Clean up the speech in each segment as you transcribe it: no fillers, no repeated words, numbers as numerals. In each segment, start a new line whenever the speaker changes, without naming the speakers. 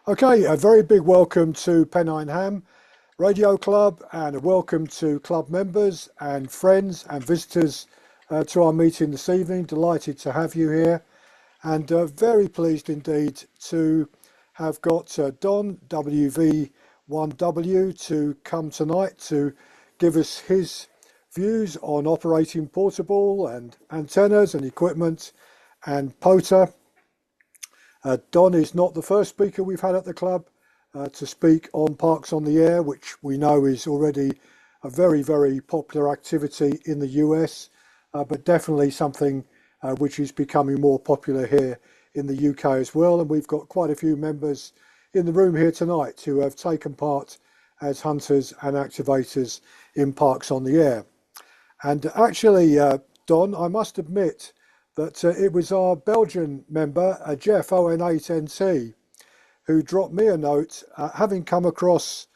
Okay, a very big welcome to Pennine Ham Radio Club and a welcome to club members and friends and visitors to our meeting this evening. Delighted to have you here and very pleased indeed to have got Don, WV1W, to come tonight to give us his views on operating portable and antennas and equipment and POTA. Don is not the first speaker we've had at the club to speak on Parks on the Air, which we know is already a very, very popular activity in the US, but definitely something which is becoming more popular here in the UK as well. And we've got quite a few members in the room here tonight who have taken part as hunters and activators in Parks on the Air. And actually, Don, I must admit that it was our Belgian member, Jeff, ON8NT, who dropped me a note, having come across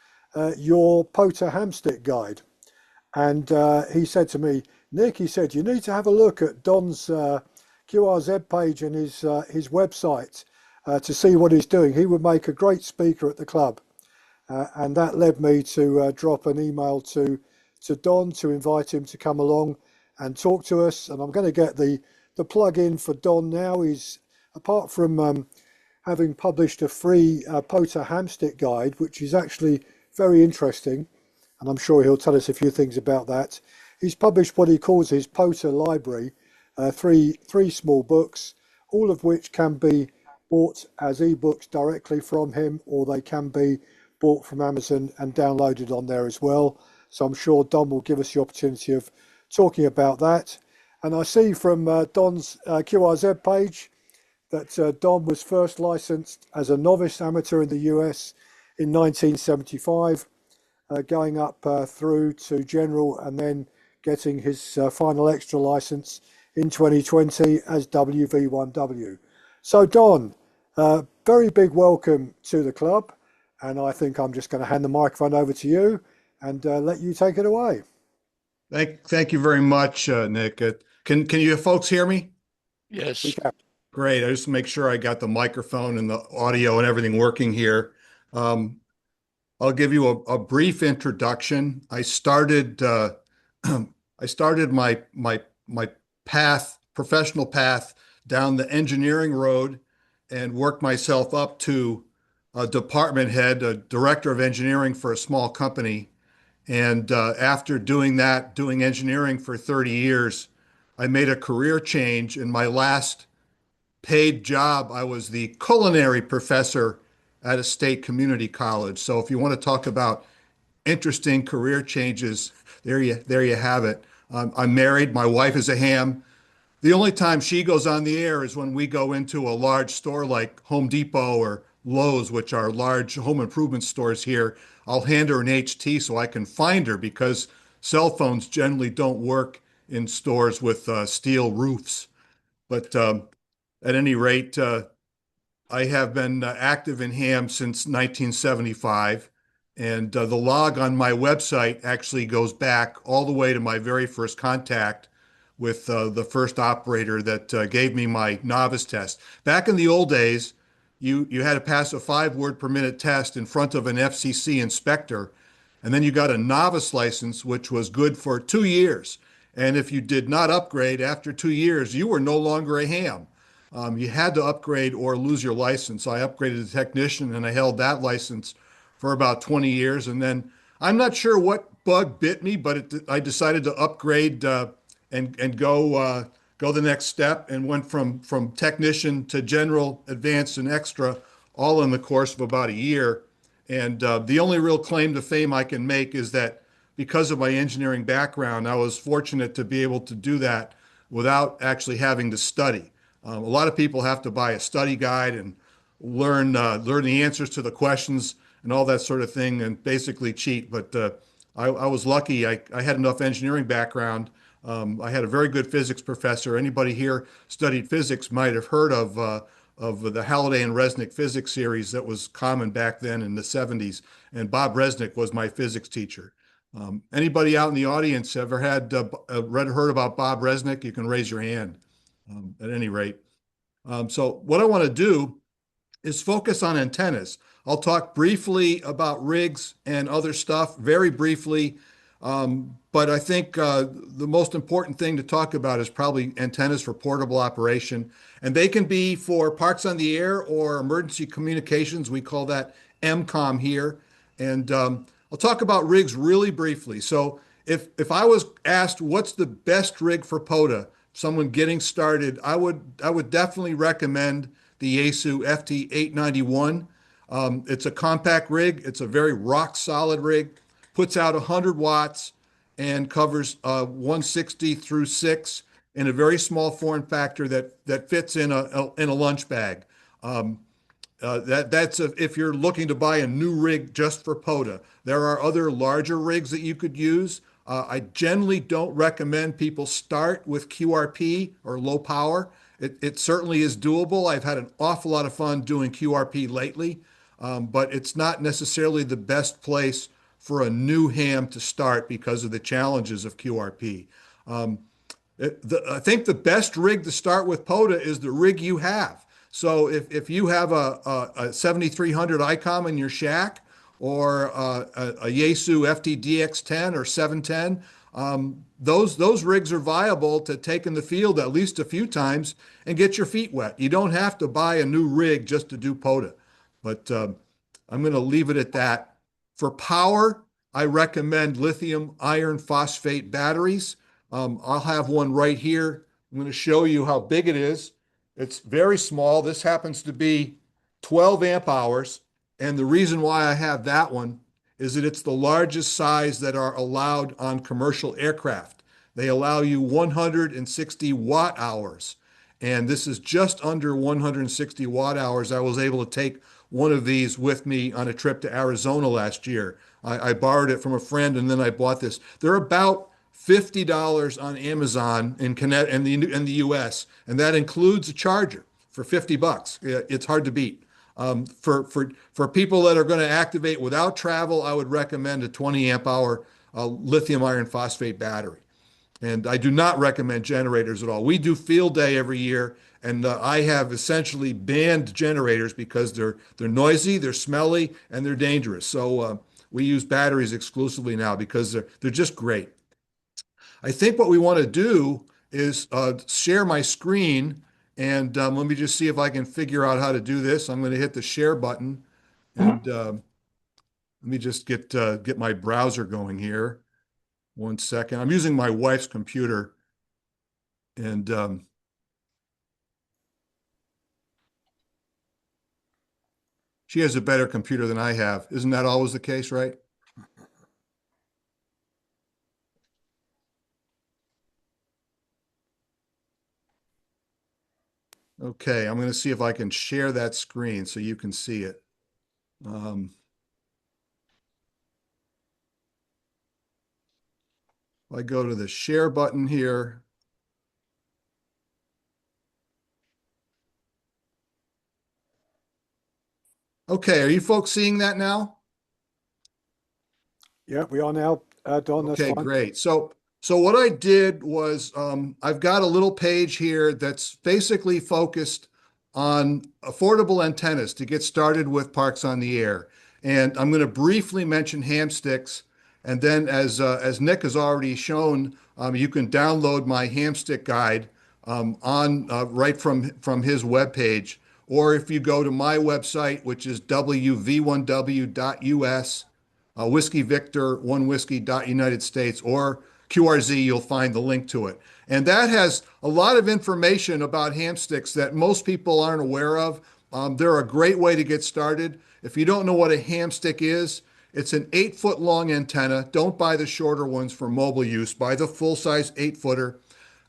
your POTA hamstick guide. And he said to me, Nick, he said, you need to have a look at Don's QRZ page and his website to see what he's doing. He would make a great speaker at the club. And that led me to drop an email to Don to invite him to come along and talk to us. And I'm going to get the plug in for Don now. Is apart from having published a free POTA hamstick guide, which is actually very interesting, and I'm sure he'll tell us a few things about that. He's published what he calls his POTA library, three small books, all of which can be bought as ebooks directly from him, or they can be bought from Amazon and downloaded on there as well. So I'm sure Don will give us the opportunity of talking about that. And I see from Don's QRZ page that Don was first licensed as a novice amateur in the US in 1975, going up through to general and then getting his final extra license in 2020 as WV1W. So Don, very big welcome to the club. And I think I'm just going to hand the microphone over to you and let you take it away.
Thank you very much, Nick. Can you folks hear me?
Yes.
Great. I just make sure I got the microphone and the audio and everything working here. I'll give you a brief introduction. I started my professional path down the engineering road and worked myself up to a department head, a director of engineering for a small company. And after doing engineering for 30 years, I made a career change. In my last paid job, I was the culinary professor at a state community college. So if you want to talk about interesting career changes, there you have it. I'm married. My wife is a ham. The only time she goes on the air is when we go into a large store like Home Depot or Lowe's, which are large home improvement stores here. I'll hand her an HT so I can find her, because cell phones generally don't work in stores with steel roofs. But at any rate, I have been active in ham since 1975. And the log on my website actually goes back all the way to my very first contact with the first operator that gave me my novice test. Back in the old days, you had to pass a 5-word per minute test in front of an FCC inspector, and then you got a novice license, which was good for 2 years. And if you did not upgrade after 2 years, you were no longer a ham. You had to upgrade or lose your license. I upgraded to technician, and I held that license for about 20 years. And then I'm not sure what bug bit me, but I decided to upgrade and go the next step, and went from technician to general, advanced, and extra, all in the course of about a year. And the only real claim to fame I can make is that because of my engineering background, I was fortunate to be able to do that without actually having to study. A lot of people have to buy a study guide and learn the answers to the questions and all that sort of thing, and basically cheat. But I was lucky. I had enough engineering background. I had a very good physics professor. Anybody here studied physics might have heard of the Halliday and Resnick physics series that was common back then in the 70s. And Bob Resnick was my physics teacher. Anybody out in the audience ever had heard about Bob Resnick? You can raise your hand at any rate. So what I want to do is focus on antennas. I'll talk briefly about rigs and other stuff, very briefly. But I think the most important thing to talk about is probably antennas for portable operation. And they can be for parks on the air or emergency communications. We call that MCOM here. And I'll talk about rigs really briefly. So if I was asked what's the best rig for POTA, someone getting started, I would definitely recommend the Yaesu FT891. It's a compact rig. It's a very rock solid rig. Puts out 100 watts and covers 160 through 6 in a very small form factor that fits in a lunch bag. Um, if you're looking to buy a new rig just for POTA. There are other larger rigs that you could use. I generally don't recommend people start with QRP or low power. It certainly is doable. I've had an awful lot of fun doing QRP lately, but it's not necessarily the best place for a new ham to start because of the challenges of QRP. Um, I think the best rig to start with POTA is the rig you have. So if you have a 7300 ICOM in your shack or a Yaesu FTDX10 or 710, those rigs are viable to take in the field at least a few times and get your feet wet. You don't have to buy a new rig just to do POTA. But I'm going to leave it at that. For power, I recommend lithium iron phosphate batteries. I'll have one right here. I'm going to show you how big it is. It's very small. This happens to be 12 amp hours. And the reason why I have that one is that it's the largest size that are allowed on commercial aircraft. They allow you 160 watt hours. And this is just under 160 watt hours. I was able to take one of these with me on a trip to Arizona last year. I borrowed it from a friend and then I bought this. They're about $50 on Amazon in the US, and that includes a charger for 50 bucks. It's hard to beat. For people that are going to activate without travel, I would recommend a 20 amp hour lithium iron phosphate battery. And I do not recommend generators at all. We do field day every year, and I have essentially banned generators because they're noisy, they're smelly, and they're dangerous. So we use batteries exclusively now because they're just great. I think what we want to do is share my screen, and let me just see if I can figure out how to do this. I'm going to hit the share button, and let me just get my browser going here. One second. I'm using my wife's computer, and she has a better computer than I have. Isn't that always the case, right? Okay, I'm going to see if I can share that screen so you can see it. I go to the share button here. Okay, are you folks seeing that now?
Yeah, we are now, Don. That's
Okay,
fine.
great. So what I did was I've got a little page here that's basically focused on affordable antennas to get started with parks on the air. And I'm going to briefly mention ham sticks. And then as Nick has already shown, you can download my ham stick guide on right from his webpage. Or if you go to my website, which is WV1W.US, Whiskey Victor, one whiskey dot United States, or QRZ, you'll find the link to it. And that has a lot of information about ham sticks that most people aren't aware of. They're a great way to get started. If you don't know what a ham stick is, it's an 8-foot long antenna. Don't buy the shorter ones for mobile use. Buy the full size 8-footer.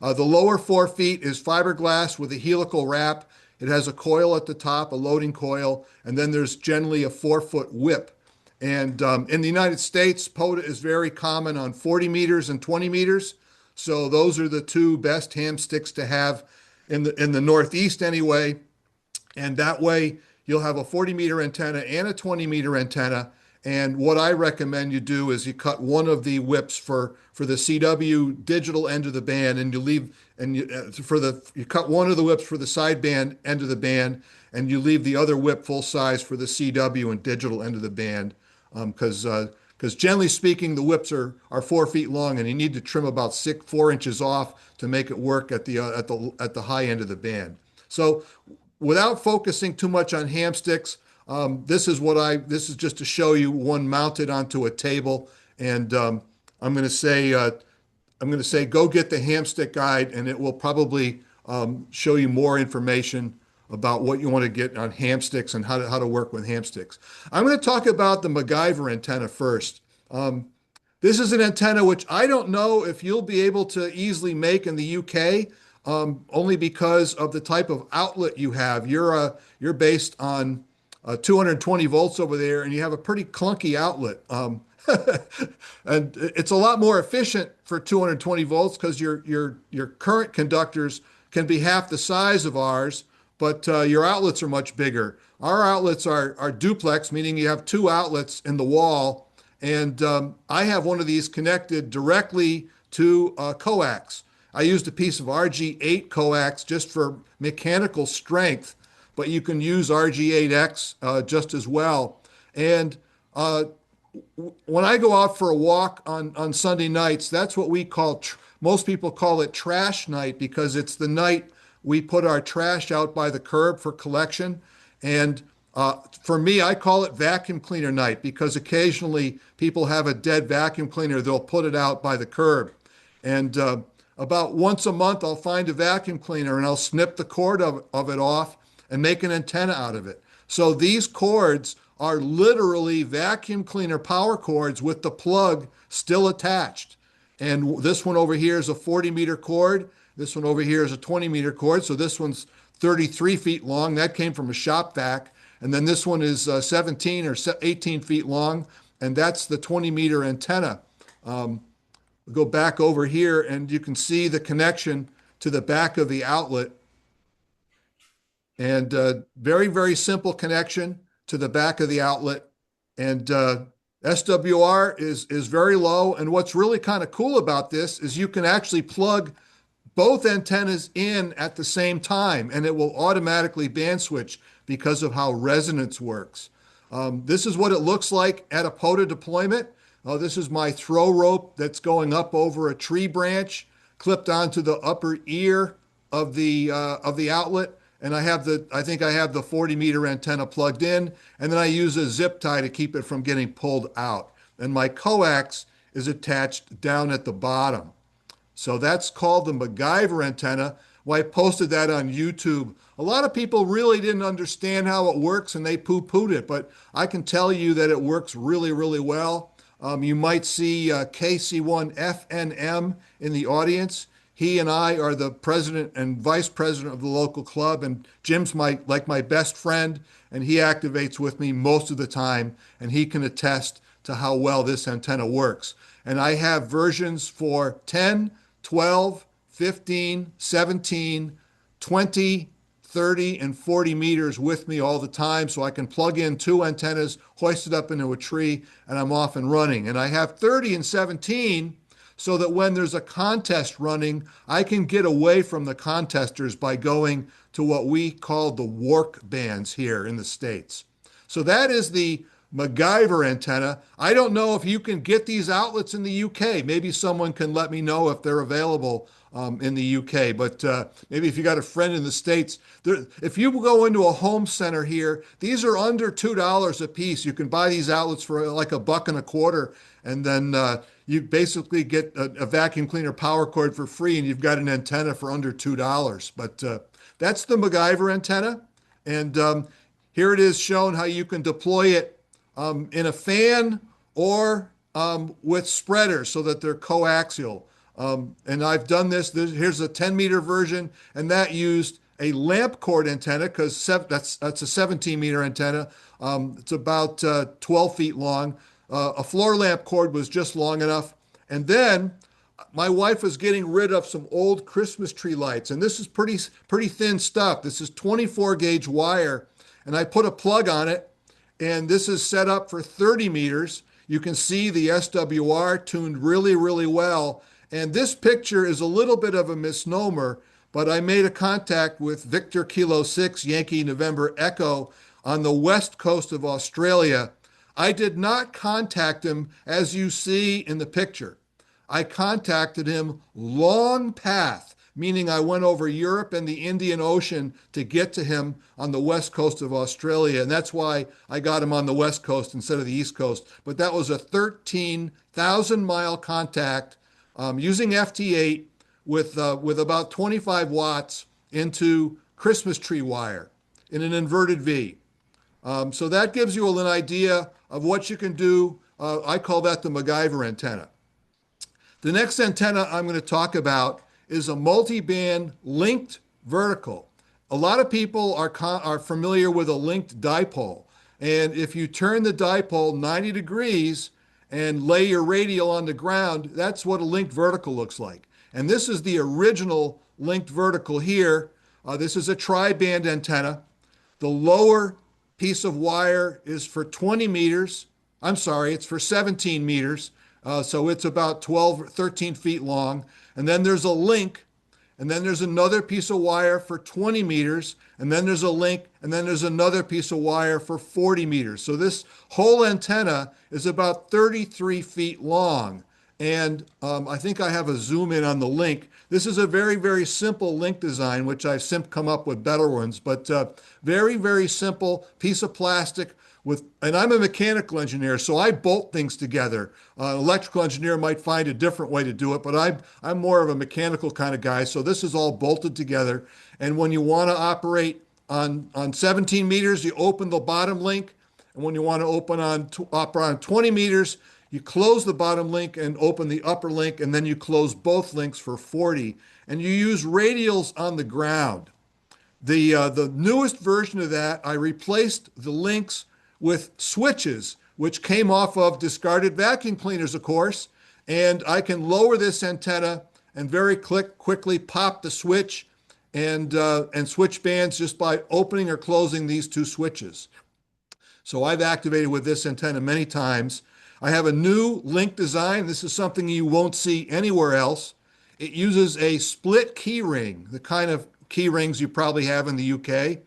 The lower 4 feet is fiberglass with a helical wrap. It has a coil at the top, a loading coil, and then there's generally a 4-foot whip. And in the United States, POTA is very common on 40 meters and 20 meters. So those are the two best ham sticks to have in the Northeast anyway. And that way you'll have a 40-meter antenna and a 20-meter antenna. And what I recommend you do is you cut one of the whips for the CW digital end of the band, and you leave and you you cut one of the whips for the sideband end of the band, and you leave the other whip full size for the CW and digital end of the band, because generally speaking, the whips are 4 feet long, and you need to trim about 4 inches off to make it work at the high end of the band. So, without focusing too much on ham sticks, this is just to show you one mounted onto a table, and I'm going to say go get the ham stick guide, and it will probably show you more information about what you want to get on ham sticks and how to work with ham sticks. I'm going to talk about the MacGyver antenna first. This is an antenna which I don't know if you'll be able to easily make in the UK, only because of the type of outlet you have. You're based on 220 volts over there, and you have a pretty clunky outlet. And it's a lot more efficient for 220 volts because your current conductors can be half the size of ours, but your outlets are much bigger. Our outlets are duplex, meaning you have two outlets in the wall, and I have one of these connected directly to coax. I used a piece of RG8 coax just for mechanical strength, but you can use RG8X just as well. And when I go out for a walk on Sunday nights, that's what we call, most people call it trash night, because it's the night we put our trash out by the curb for collection. And for me, I call it vacuum cleaner night, because occasionally people have a dead vacuum cleaner, they'll put it out by the curb. And about once a month, I'll find a vacuum cleaner and I'll snip the cord of it off and make an antenna out of it. So these cords are literally vacuum cleaner power cords with the plug still attached. And this one over here is a 40-meter cord. This one over here is a 20-meter cord. So this one's 33 feet long. That came from a shop vac. And then this one is 17 or 18 feet long, and that's the 20-meter antenna. We'll go back over here, and you can see the connection to the back of the outlet. And very, very simple connection to the back of the outlet. And SWR is very low. And what's really kind of cool about this is you can actually plug both antennas in at the same time, and it will automatically band switch because of how resonance works. This is what it looks like at a POTA deployment. This is my throw rope that's going up over a tree branch, clipped onto the upper ear of the outlet. And I think I have the 40-meter antenna plugged in, and then I use a zip tie to keep it from getting pulled out. And my coax is attached down at the bottom. So that's called the MacGyver antenna. Well, I posted that on YouTube. A lot of people really didn't understand how it works, and they poo-pooed it, but I can tell you that it works really, really well. You might see KC1FNM in the audience. He and I are the president and vice president of the local club, and Jim's my best friend, and he activates with me most of the time, and he can attest to how well this antenna works. And I have versions for 10, 12, 15, 17, 20, 30, and 40 meters with me all the time, so I can plug in two antennas, hoist it up into a tree, and I'm off and running. And I have 30 and 17 so that when there's a contest running, I can get away from the contesters by going to what we call the WARC bands here in the States. So that is the MacGyver antenna. I don't know if you can get these outlets in the UK. Maybe someone can let me know if they're available in the UK, but maybe if you got a friend in the States, if you go into a home center here, these are under $2 a piece. You can buy these outlets for like $1.25, and then you basically get a vacuum cleaner power cord for free, and you've got an antenna for under $2. But that's the MacGyver antenna, and here it is shown how you can deploy it in a fan or with spreaders so that they're coaxial. And I've done this. Here's a 10-meter version, and that used a lamp cord antenna because that's a 17-meter antenna. It's about 12 feet long. A floor lamp cord was just long enough. And then my wife was getting rid of some old Christmas tree lights, and this is pretty thin stuff. This is 24 gauge wire, and I put a plug on it, and this is set up for 30 meters. You can see the SWR tuned really, really well. And this picture is a little bit of a misnomer, but I made a contact with Victor Kilo 6 Yankee November Echo on the west coast of Australia. I did not contact him as you see in the picture. I contacted him long path, meaning I went over Europe and the Indian Ocean to get to him on the west coast of Australia. And that's why I got him on the west coast instead of the east coast. But that was a 13,000-mile contact using FT8 with about 25 watts into Christmas tree wire in an inverted V. So that gives you an idea of what you can do. I call that the MacGyver antenna. The next antenna I'm going to talk about is a multi-band linked vertical. A lot of people are familiar with a linked dipole. And if you turn the dipole 90 degrees and lay your radial on the ground, that's what a linked vertical looks like. And this is the original linked vertical here. This is a tri-band antenna. The lower piece of wire is for 20 meters. I'm sorry, it's for 17 meters. So it's about 12 or 13 feet long. And then there's a link, and then there's another piece of wire for 20 meters, and then there's a link, and then there's another piece of wire for 40 meters. So this whole antenna is about 33 feet long. And I think I have a zoom in on the link. This is a very, very simple link design, which I've since come up with better ones, but very, very simple piece of plastic and I'm a mechanical engineer, so I bolt things together. An electrical engineer might find a different way to do it, but I'm more of a mechanical kind of guy, so this is all bolted together. And when you want to operate on 17 meters, you open the bottom link, and when you want to operate on 20 meters, you close the bottom link and open the upper link, and then you close both links for 40. And you use radials on the ground. The newest version of that, I replaced the links with switches, which came off of discarded vacuum cleaners, of course. And I can lower this antenna and very quickly pop the switch and switch bands just by opening or closing these two switches. So I've activated with this antenna many times. I have a new link design. This is something you won't see anywhere else. It uses a split key ring, the kind of key rings you probably have in the UK.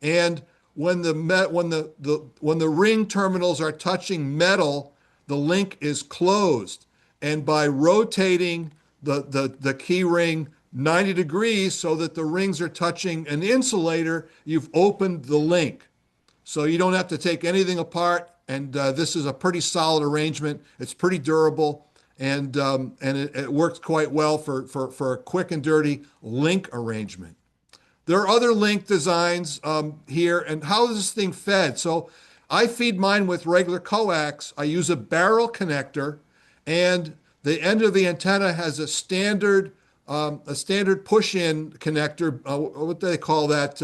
And when the ring terminals are touching metal, the link is closed. And by rotating the key ring 90 degrees so that the rings are touching an insulator, you've opened the link. So you don't have to take anything apart. And this is a pretty solid arrangement. It's pretty durable, and it works quite well for a quick and dirty link arrangement. There are other link designs here, and how is this thing fed? So I feed mine with regular coax. I use a barrel connector, and the end of the antenna has a standard push-in connector. What do they call that?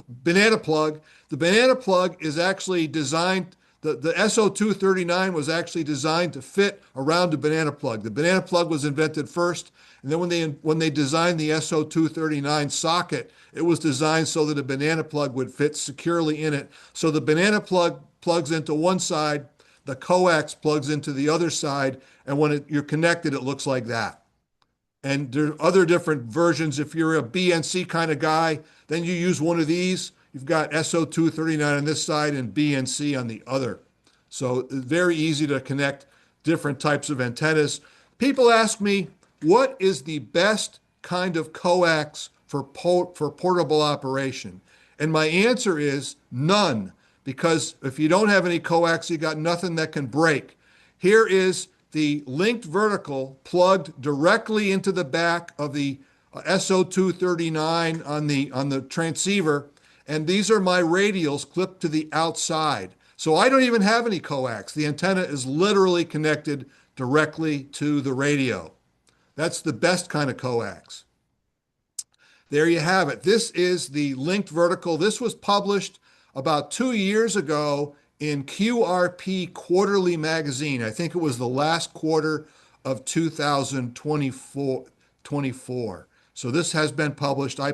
Banana plug. The banana plug is actually designed, the SO239 was actually designed to fit around a banana plug. The banana plug was invented first, and then when they designed the SO239 socket, it was designed so that a banana plug would fit securely in it. So the banana plug plugs into one side, the coax plugs into the other side, and when you're connected, it looks like that. And there are other different versions. If you're a BNC kind of guy, then you use one of these. You've got SO239 on this side and BNC on the other. So very easy to connect different types of antennas. People ask me, what is the best kind of coax for portable operation? And my answer is none, because if you don't have any coax, you got nothing that can break. Here is the linked vertical plugged directly into the back of the SO239 on the transceiver, and these are my radials clipped to the outside. So I don't even have any coax. The antenna is literally connected directly to the radio. That's the best kind of coax. There you have it. This is the linked vertical. This was published about 2 years ago in QRP Quarterly Magazine. I think it was the last quarter of 2024. So this has been published. I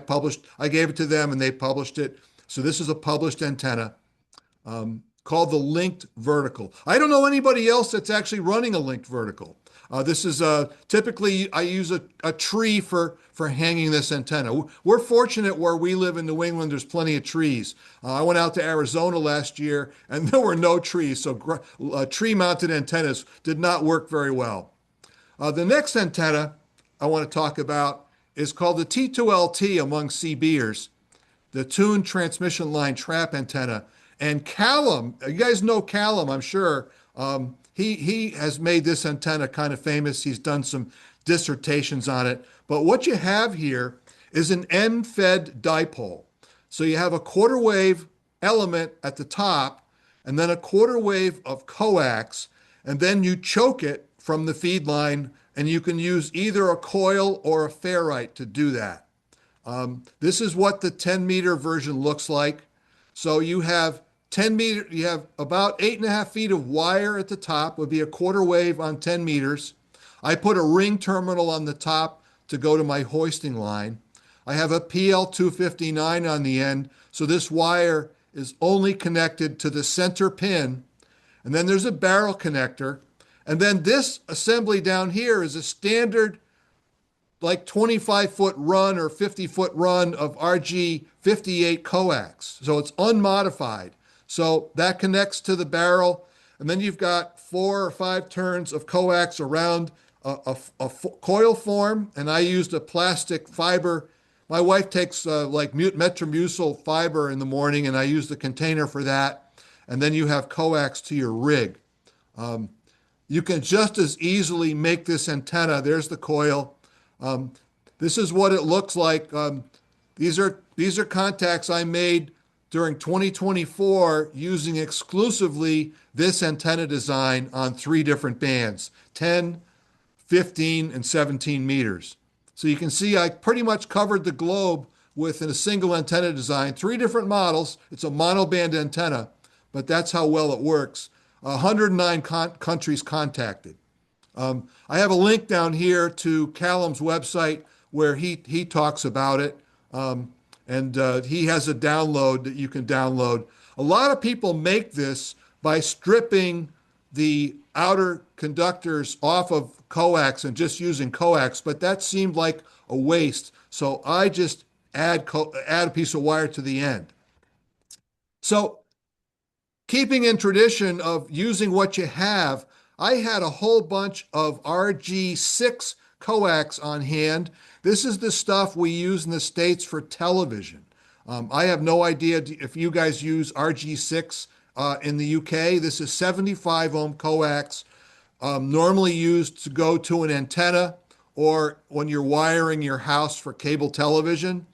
gave it to them and they published it. So this is a published antenna. called the linked vertical. I don't know anybody else that's actually running a linked vertical. This is typically I use a tree for hanging this antenna. We're fortunate where we live in New England, there's plenty of trees. I went out to Arizona last year and there were no trees, so tree mounted antennas did not work very well. The next antenna I want to talk about is called the T2LT among CBers, the tuned transmission line trap antenna. And Callum, you guys know Callum, I'm sure. He has made this antenna kind of famous. He's done some dissertations on it. But what you have here is an end-fed dipole. So you have a quarter wave element at the top, and then a quarter wave of coax, and then you choke it from the feed line, and you can use either a coil or a ferrite to do that. This is what the 10-meter version looks like. So you have 10 meter, you have about 8.5 feet of wire at the top, would be a quarter wave on 10 meters. I put a ring terminal on the top to go to my hoisting line. I have a PL259 on the end, so this wire is only connected to the center pin. And then there's a barrel connector. And then this assembly down here is a standard like 25-foot run or 50-foot run of RG58 coax. So it's unmodified. So that connects to the barrel. And then you've got 4 or 5 turns of coax around a coil form. And I used a plastic fiber. My wife takes like Metamucil fiber in the morning, and I use the container for that. And then you have coax to your rig. You can just as easily make this antenna. There's the coil. This is what it looks like. These are contacts I made during 2024 using exclusively this antenna design on 3 different bands, 10, 15, and 17 meters. So you can see I pretty much covered the globe with a single antenna design, 3 different models. It's a monoband antenna, but that's how well it works. 109 countries contacted. I have a link down here to Callum's website where he talks about it. And he has a download that you can download. A lot of people make this by stripping the outer conductors off of coax and just using coax, but that seemed like a waste. So I just add a piece of wire to the end. So keeping in tradition of using what you have, I had a whole bunch of RG6 coax on hand. This is the stuff we use in the States for television. I have no idea if you guys use RG6 in the UK. This is 75 ohm coax, normally used to go to an antenna or when you're wiring your house for cable television.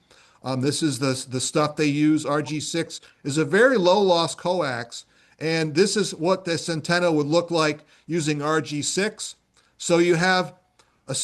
This is the stuff they use. RG6 is a very low loss coax, and this is what this antenna would look like using RG6. So you have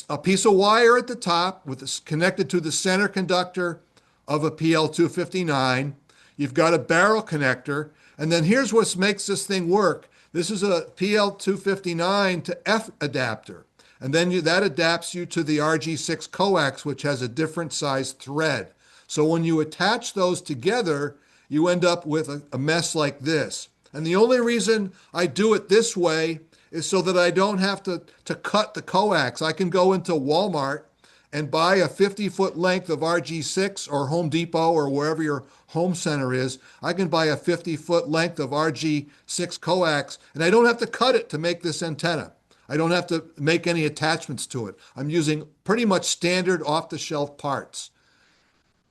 a piece of wire at the top connected to the center conductor of a PL259. You've got a barrel connector, and then here's what makes this thing work. This is a PL259 to F adapter, and then that adapts you to the RG6 coax, which has a different size thread. So when you attach those together, you end up with a mess like this. And the only reason I do it this way is so that I don't have to cut the coax. I can go into Walmart and buy a 50-foot length of RG6 or Home Depot or wherever your home center is. I can buy a 50-foot length of RG6 coax, and I don't have to cut it to make this antenna. I don't have to make any attachments to it. I'm using pretty much standard off-the-shelf parts.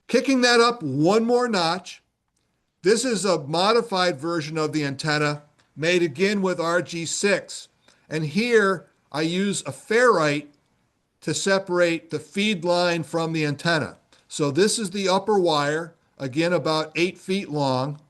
Kicking that up one more notch, this is a modified version of the antenna made again with RG6. And here I use a ferrite to separate the feed line from the antenna. So this is the upper wire, again about 8 feet long.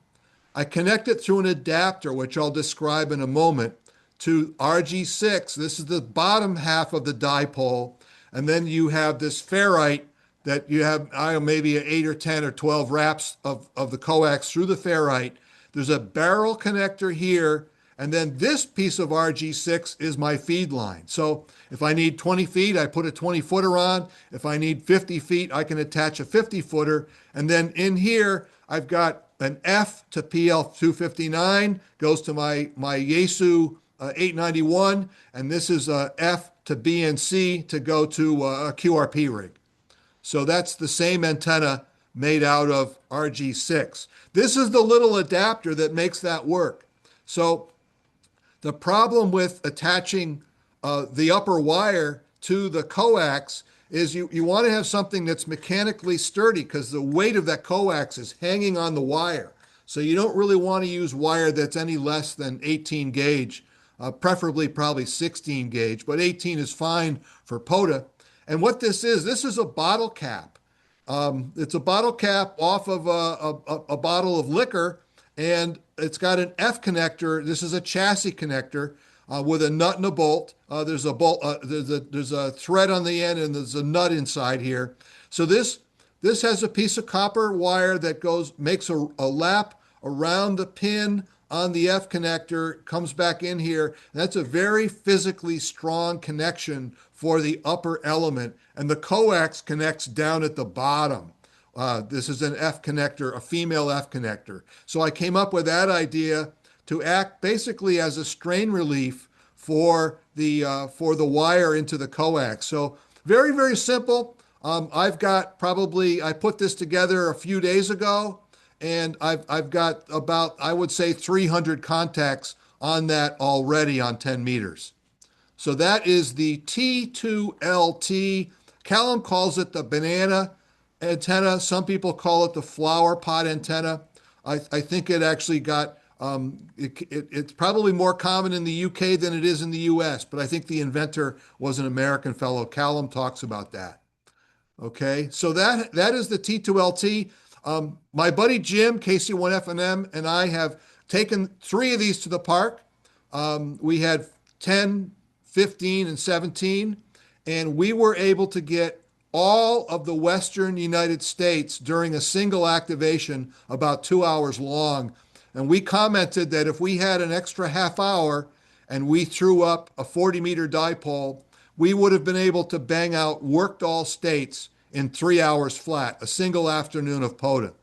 I connect it through an adapter, which I'll describe in a moment, to RG6. This is the bottom half of the dipole. And then you have this ferrite that you have maybe 8 or 10 or 12 wraps of the coax through the ferrite. There's a barrel connector here, and then this piece of RG6 is my feed line. So if I need 20 feet, I put a 20-footer on. If I need 50 feet, I can attach a 50-footer. And then in here, I've got an F to PL259, goes to my Yaesu 891, and this is a F to BNC to go to a QRP rig. So that's the same antenna made out of RG6. This is the little adapter that makes that work. So the problem with attaching the upper wire to the coax is you want to have something that's mechanically sturdy because the weight of that coax is hanging on the wire. So you don't really want to use wire that's any less than 18 gauge, preferably probably 16 gauge, but 18 is fine for POTA. And what this is a bottle cap. It's a bottle cap off of a bottle of liquor, and it's got an F connector. This is a chassis connector with a nut and a bolt. There's a bolt. There's a thread on the end, and there's a nut inside here. So this has a piece of copper wire that makes a lap around the pin on the F connector, comes back in here. And that's a very physically strong connection for the upper element, and the coax connects down at the bottom. This is an F connector, a female F connector. So I came up with that idea to act basically as a strain relief for the wire into the coax. So very, very simple. I put this together a few days ago, and I've got about, I would say, 300 contacts on that already on 10 meters. So that is the T2LT. Callum calls it the banana antenna. Some people call it the flower pot antenna. I think it actually got, it's probably more common in the UK than it is in the US, but I think the inventor was an American fellow. Callum talks about that. Okay, so that is the T2LT. My buddy Jim, KC1FNM, and I have taken 3 of these to the park. We had 10, 15, and 17, and we were able to get all of the Western United States during a single activation about 2 hours long. And we commented that if we had an extra half hour and we threw up a 40-meter dipole, we would have been able to bang out worked all states in 3 hours flat, a single afternoon of POTA.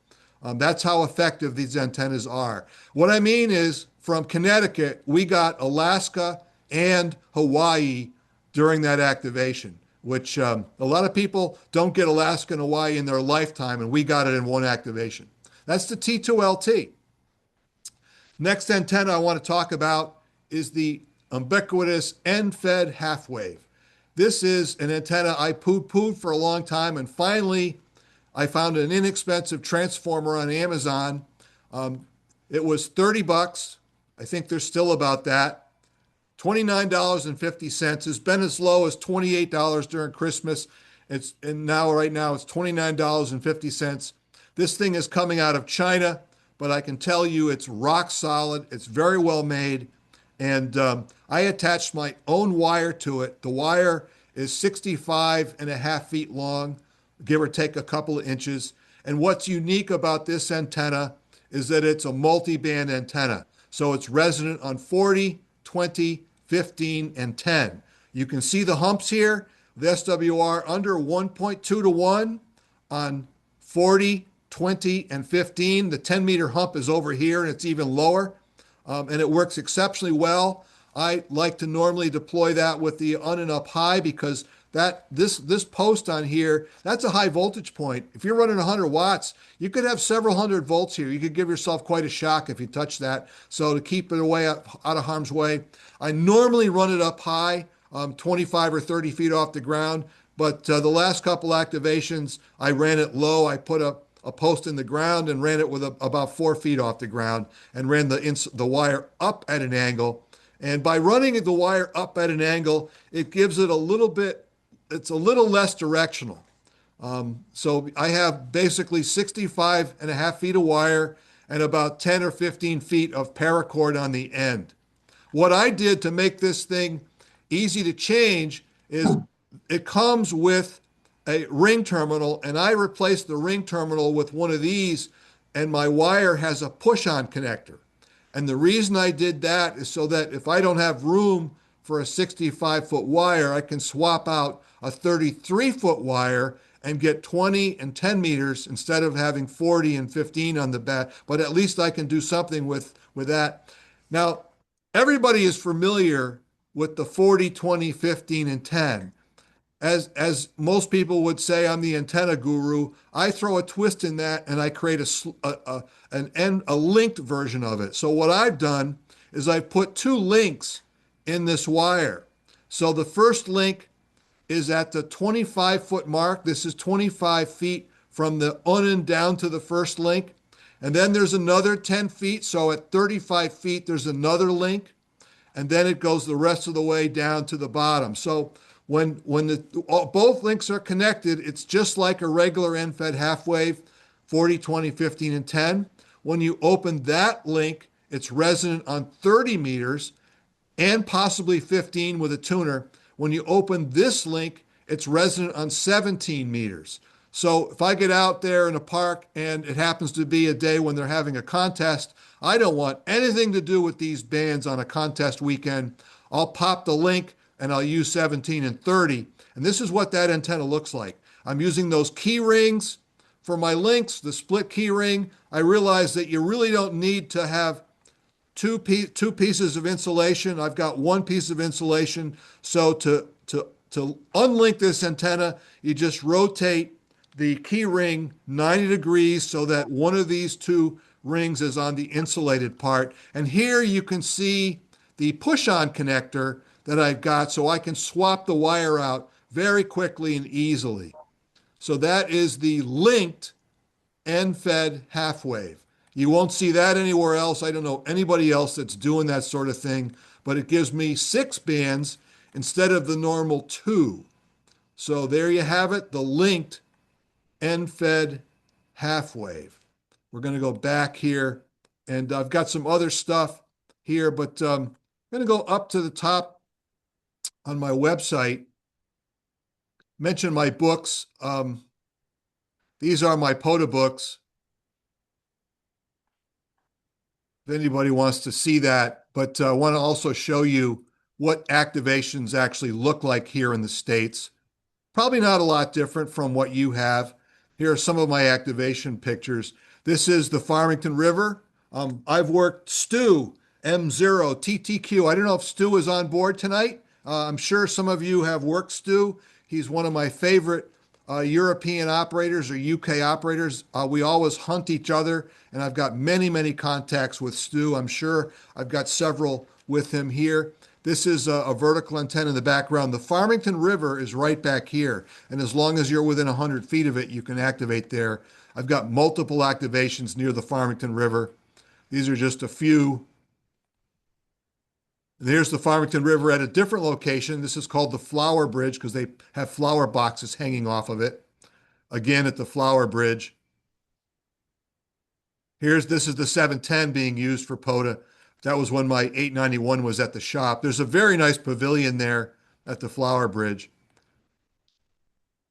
That's how effective these antennas are. What I mean is, from Connecticut, we got Alaska and Hawaii during that activation, which a lot of people don't get Alaska and Hawaii in their lifetime, and we got it in one activation. That's the T2LT. Next antenna I want to talk about is the ubiquitous end-fed half-wave. This is an antenna I poo-pooed for a long time, and finally I found an inexpensive transformer on Amazon. It was 30 bucks. I think they're still about that. $29.50. It's been as low as $28 during Christmas. Right now it's $29.50. This thing is coming out of China, but I can tell you it's rock solid. It's very well made. And I attached my own wire to it. The wire is 65.5 feet long, give or take a couple of inches. And what's unique about this antenna is that it's a multi-band antenna. So it's resonant on 40, 20, 15, and 10. You can see the humps here with SWR under 1.2 to 1 on 40, 20, and 15. The 10-meter hump is over here, and it's even lower. And it works exceptionally well. I like to normally deploy that with the on and up high because this post on here, that's a high voltage point. If you're running 100 watts, you could have several hundred volts here. You could give yourself quite a shock if you touch that. So to keep it away out of harm's way, I normally run it up high, 25 or 30 feet off the ground. But the last couple activations, I ran it low. I put a post in the ground and ran it with about 4 feet off the ground and ran the wire up at an angle. And by running the wire up at an angle, it gives it it's a little less directional. So I have basically 65.5 feet of wire and about 10 or 15 feet of paracord on the end. What I did to make this thing easy to change is it comes with a ring terminal, and I replaced the ring terminal with one of these, and my wire has a push-on connector. And the reason I did that is so that if I don't have room for a 65-foot wire, I can swap out a 33-foot wire and get 20 and 10 meters instead of having 40 and 15 on the back, but at least I can do something with that. Now, everybody is familiar with the 40, 20, 15, and 10. As most people would say, I'm the antenna guru. I throw a twist in that and I create a linked version of it. So what I've done is I've put two links in this wire. So the first link is at the 25-foot mark. This is 25 feet from the unend down to the first link. And then there's another 10 feet. So at 35 feet, there's another link. And then it goes the rest of the way down to the bottom. So when both links are connected, it's just like a regular end-fed half wave, 40, 20, 15, and 10. When you open that link, it's resonant on 30 meters and possibly 15 with a tuner. When you open this link, it's resonant on 17 meters. So if I get out there in a park and it happens to be a day when they're having a contest, I don't want anything to do with these bands on a contest weekend. I'll pop the link and I'll use 17 and 30. And this is what that antenna looks like. I'm using those key rings for my links, the split key ring. I realize that you really don't need to have two pieces of insulation. I've got one piece of insulation. So to unlink this antenna, you just rotate the key ring 90 degrees so that one of these two rings is on the insulated part. And here you can see the push-on connector that I've got, so I can swap the wire out very quickly and easily. So that is the linked end-fed half wave. You won't see that anywhere else. I don't know anybody else that's doing that sort of thing, but it gives me 6 bands instead of the normal 2. So there you have it, the linked end-fed half wave. We're going to go back here, and I've got some other stuff here, but I'm going to go up to the top on my website, mention my books. These are my POTA books. If anybody wants to see that, but I want to also show you what activations actually look like here in the States. Probably not a lot different from what you have. Here are some of my activation pictures. This is the Farmington River. I've worked Stu, M0, TTQ. I don't know if Stu is on board tonight. I'm sure some of you have worked Stu. He's one of my favorite European operators or UK operators. We always hunt each other, and I've got many, many contacts with Stu. I'm sure I've got several with him here. This is a vertical antenna in the background. The Farmington River is right back here, and as long as you're within 100 feet of it, you can activate there. I've got multiple activations near the Farmington River. These are just a few. And here's the Farmington River at a different location. This is called the Flower Bridge because they have flower boxes hanging off of it. Again, at the Flower Bridge. This is the 710 being used for POTA. That was when my 891 was at the shop. There's a very nice pavilion there at the Flower Bridge.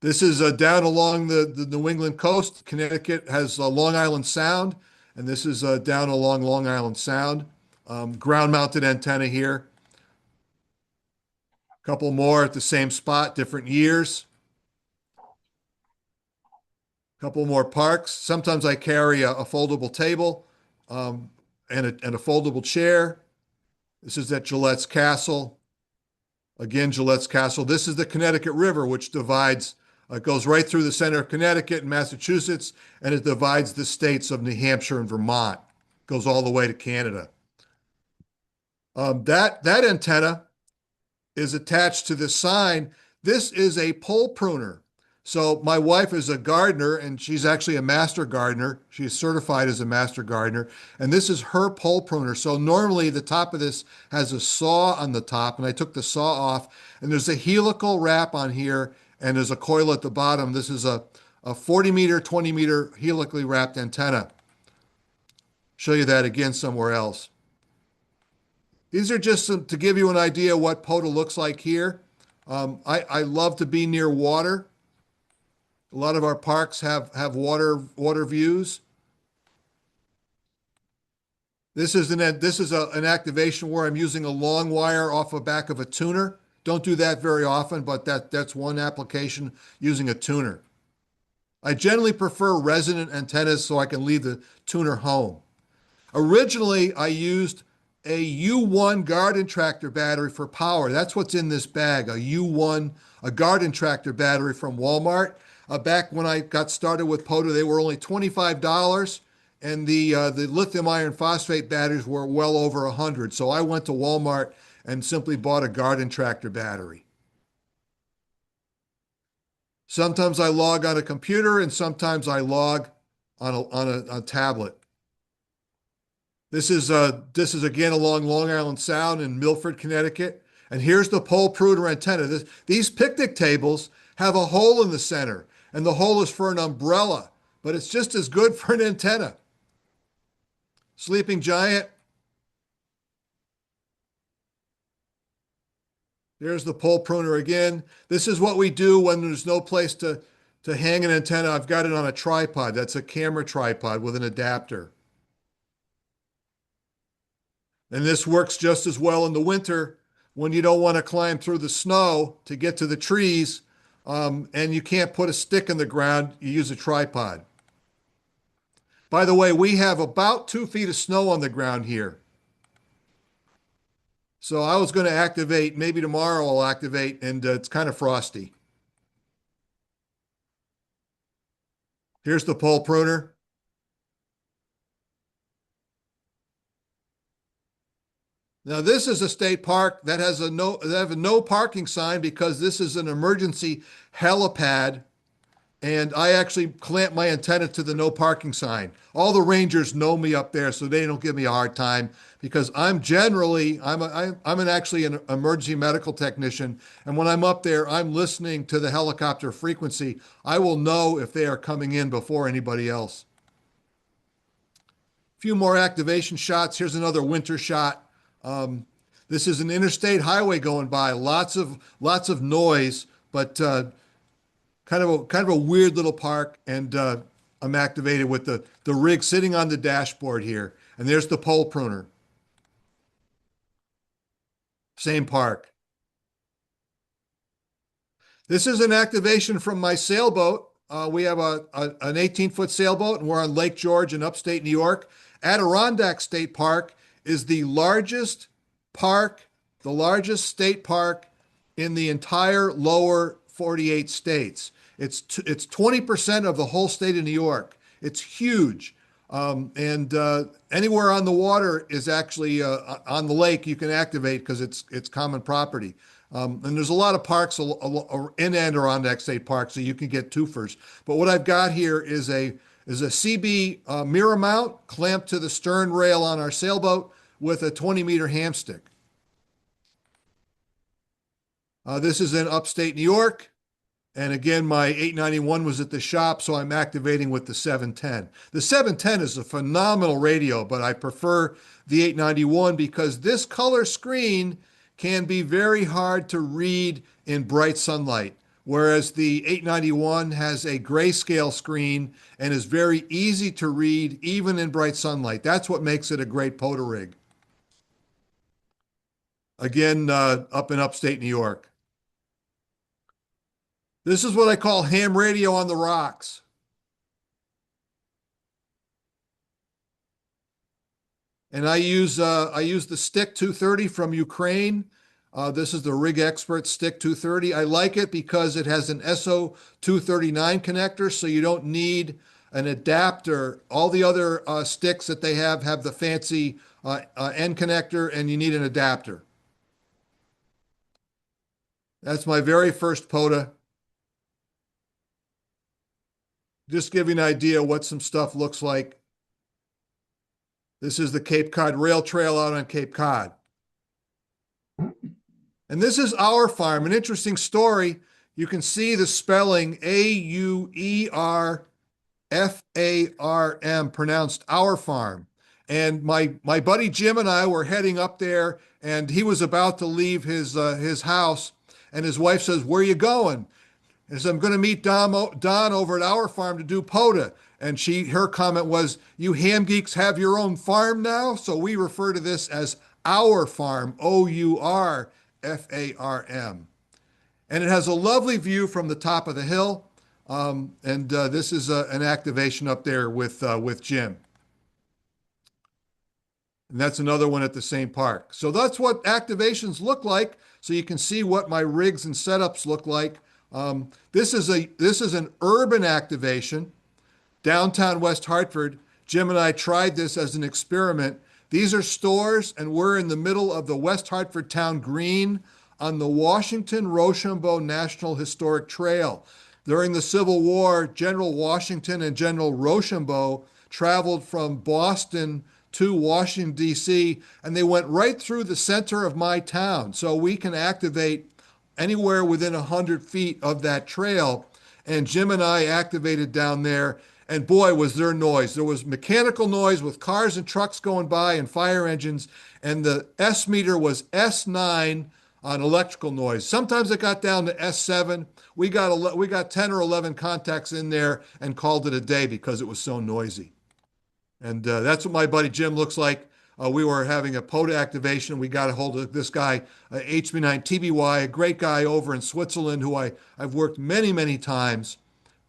This is down along the New England coast. Connecticut has Long Island Sound, and this is down along Long Island Sound. Ground-mounted antenna here. A couple more at the same spot, different years. A couple more parks. Sometimes I carry a foldable table and a foldable chair. This is at Gillette's Castle. Again, Gillette's Castle. This is the Connecticut River, which divides, goes right through the center of Connecticut and Massachusetts, and it divides the states of New Hampshire and Vermont. Goes all the way to Canada. That antenna is attached to this sign. This is a pole pruner. So my wife is a gardener, and she's actually a master gardener. She's certified as a master gardener, and this is her pole pruner. So normally the top of this has a saw on the top, and I took the saw off, and there's a helical wrap on here, and there's a coil at the bottom. This is a 40 meter, 20 meter helically wrapped antenna. Show you that again somewhere else. These are just to give you an idea what POTA looks like here. I love to be near water. A lot of our parks have water views. This is an activation where I'm using a long wire off the back of a tuner. Don't do that very often, but that's one application using a tuner. I generally prefer resonant antennas so I can leave the tuner home. Originally, I used a U1 garden tractor battery for power. That's what's in this bag, a U1, a garden tractor battery from Walmart. Back when I got started with POTA, they were only $25, and the lithium iron phosphate batteries were well over 100. So I went to Walmart and simply bought a garden tractor battery. Sometimes I log on a computer, and sometimes I log on a tablet. This is again along Long Island Sound in Milford, Connecticut. And here's the pole pruner antenna. These picnic tables have a hole in the center, and the hole is for an umbrella, but it's just as good for an antenna. Sleeping Giant. There's the pole pruner again. This is what we do when there's no place to hang an antenna. I've got it on a tripod. That's a camera tripod with an adapter. And this works just as well in the winter when you don't want to climb through the snow to get to the trees, and you can't put a stick in the ground. You use a tripod. By the way, we have about 2 feet of snow on the ground here. So I was going to activate, maybe tomorrow I'll activate, and it's kind of frosty. Here's the pole pruner. Now this is a state park that has a no parking sign because this is an emergency helipad, and I actually clamp my antenna to the no parking sign. All the rangers know me up there, so they don't give me a hard time because I'm actually an emergency medical technician, and when I'm up there, I'm listening to the helicopter frequency. I will know if they are coming in before anybody else. A few more activation shots. Here's another winter shot. This is an interstate highway going by, lots of noise, but kind of a weird little park, and I'm activated with the rig sitting on the dashboard here, and there's the pole pruner. Same park. This is an activation from my sailboat. We have an 18-foot sailboat, and we're on Lake George in upstate New York. Adirondack State Park is the largest state park in the entire lower 48 states. It's 20% of the whole state of New York. It's huge. And anywhere on the water is actually on the lake you can activate because it's common property. And there's a lot of parks in Adirondack State Park, so you can get twofers. But what I've got here is a CB mirror mount clamped to the stern rail on our sailboat with a 20-meter hamstick. This is in upstate New York. And again, my 891 was at the shop, so I'm activating with the 710. The 710 is a phenomenal radio, but I prefer the 891 because this color screen can be very hard to read in bright sunlight, whereas the 891 has a grayscale screen and is very easy to read even in bright sunlight. That's what makes it a great POTA rig. Again, up in upstate New York. This is what I call ham radio on the rocks. And I use the Stick 230 from Ukraine. This is the Rig Expert Stick 230. I like it because it has an SO239 connector, so you don't need an adapter. All the other sticks that they have the fancy end connector, and you need an adapter. That's my very first POTA. Just give you an idea what some stuff looks like. This is the Cape Cod Rail Trail out on Cape Cod. And this is Our Farm, an interesting story. You can see the spelling AUERFARM, pronounced Our Farm. And my buddy Jim and I were heading up there, and he was about to leave his house, and his wife says, "Where are you going?" And says, "I'm going to meet Don over at Our Farm to do POTA." And her comment was, "You ham geeks have your own farm now?" So we refer to this as Our Farm, OURFARM. And it has a lovely view from the top of the hill. This is an activation up there with Jim. And that's another one at the same park. So that's what activations look like. So you can see what my rigs and setups look like. This is an urban activation, downtown West Hartford. Jim and I tried this as an experiment. These are stores, and we're in the middle of the West Hartford Town Green on the Washington-Rochambeau National Historic Trail. During the Civil War, General Washington and General Rochambeau traveled from Boston to Washington, D.C., and they went right through the center of my town. So we can activate anywhere within 100 feet of that trail. And Jim and I activated down there, and boy, was there noise. There was mechanical noise with cars and trucks going by and fire engines, and the S meter was S9 on electrical noise. Sometimes it got down to S7. We got 10 or 11 contacts in there and called it a day because it was so noisy. And that's what my buddy Jim looks like. We were having a POTA activation. We got a hold of this guy, HB9TBY, a great guy over in Switzerland who I've worked many, many times.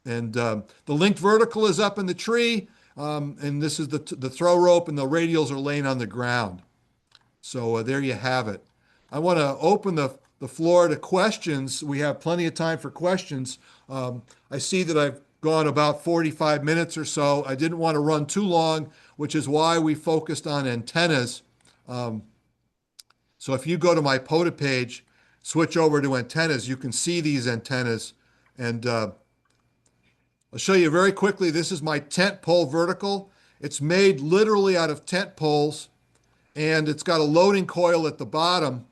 And the linked vertical is up in the tree. And this is the throw rope, and the radials are laying on the ground. So there you have it. I want to open the floor to questions. We have plenty of time for questions. I see that I've gone about 45 minutes or so. I didn't want to run too long, which is why we focused on antennas. So if you go to my POTA page, switch over to antennas, you can see these antennas. And I'll show you very quickly. This is my tent pole vertical. It's made literally out of tent poles, and it's got a loading coil at the bottom.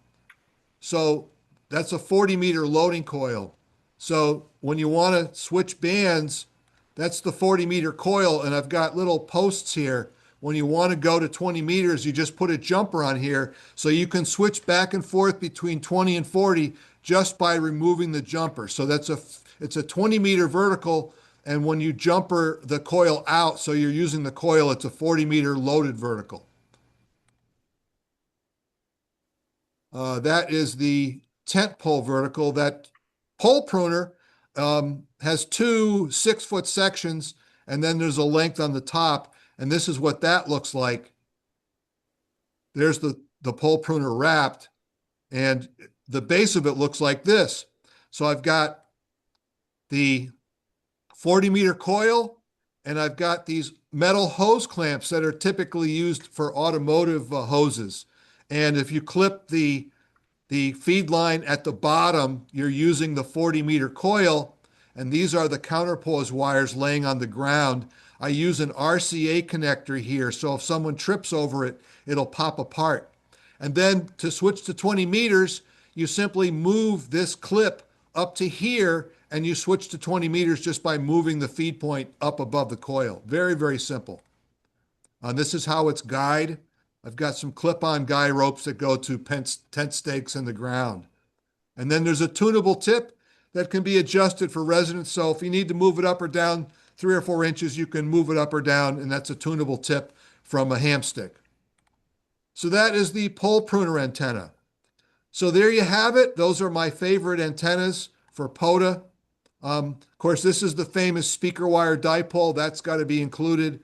So that's a 40-meter loading coil. So when you want to switch bands, that's the 40-meter coil, and I've got little posts here. When you want to go to 20 meters, you just put a jumper on here, so you can switch back and forth between 20 and 40 just by removing the jumper. So it's a 20-meter vertical, and when you jumper the coil out, so you're using the coil, it's a 40-meter loaded vertical. That is the tent pole vertical. That pole pruner has two 6-foot sections, and then there's a length on the top, and this is what that looks like. There's the pole pruner wrapped, and the base of it looks like this. So I've got the 40-meter coil, and I've got these metal hose clamps that are typically used for automotive hoses. And if you clip the feed line at the bottom, you're using the 40-meter coil, and these are the counterpose wires laying on the ground. I use an RCA connector here, so if someone trips over it, it'll pop apart. And then to switch to 20 meters, you simply move this clip up to here, and you switch to 20 meters just by moving the feed point up above the coil. Very, very simple. This is how it's guyed. I've got some clip-on guy ropes that go to tent stakes in the ground. And then there's a tunable tip that can be adjusted for resonance. So if you need to move it up or down 3 or 4 inches, you can move it up or down, and that's a tunable tip from a ham stick. So that is the pole pruner antenna. So there you have it. Those are my favorite antennas for POTA. Of course, this is the famous speaker wire dipole. That's got to be included.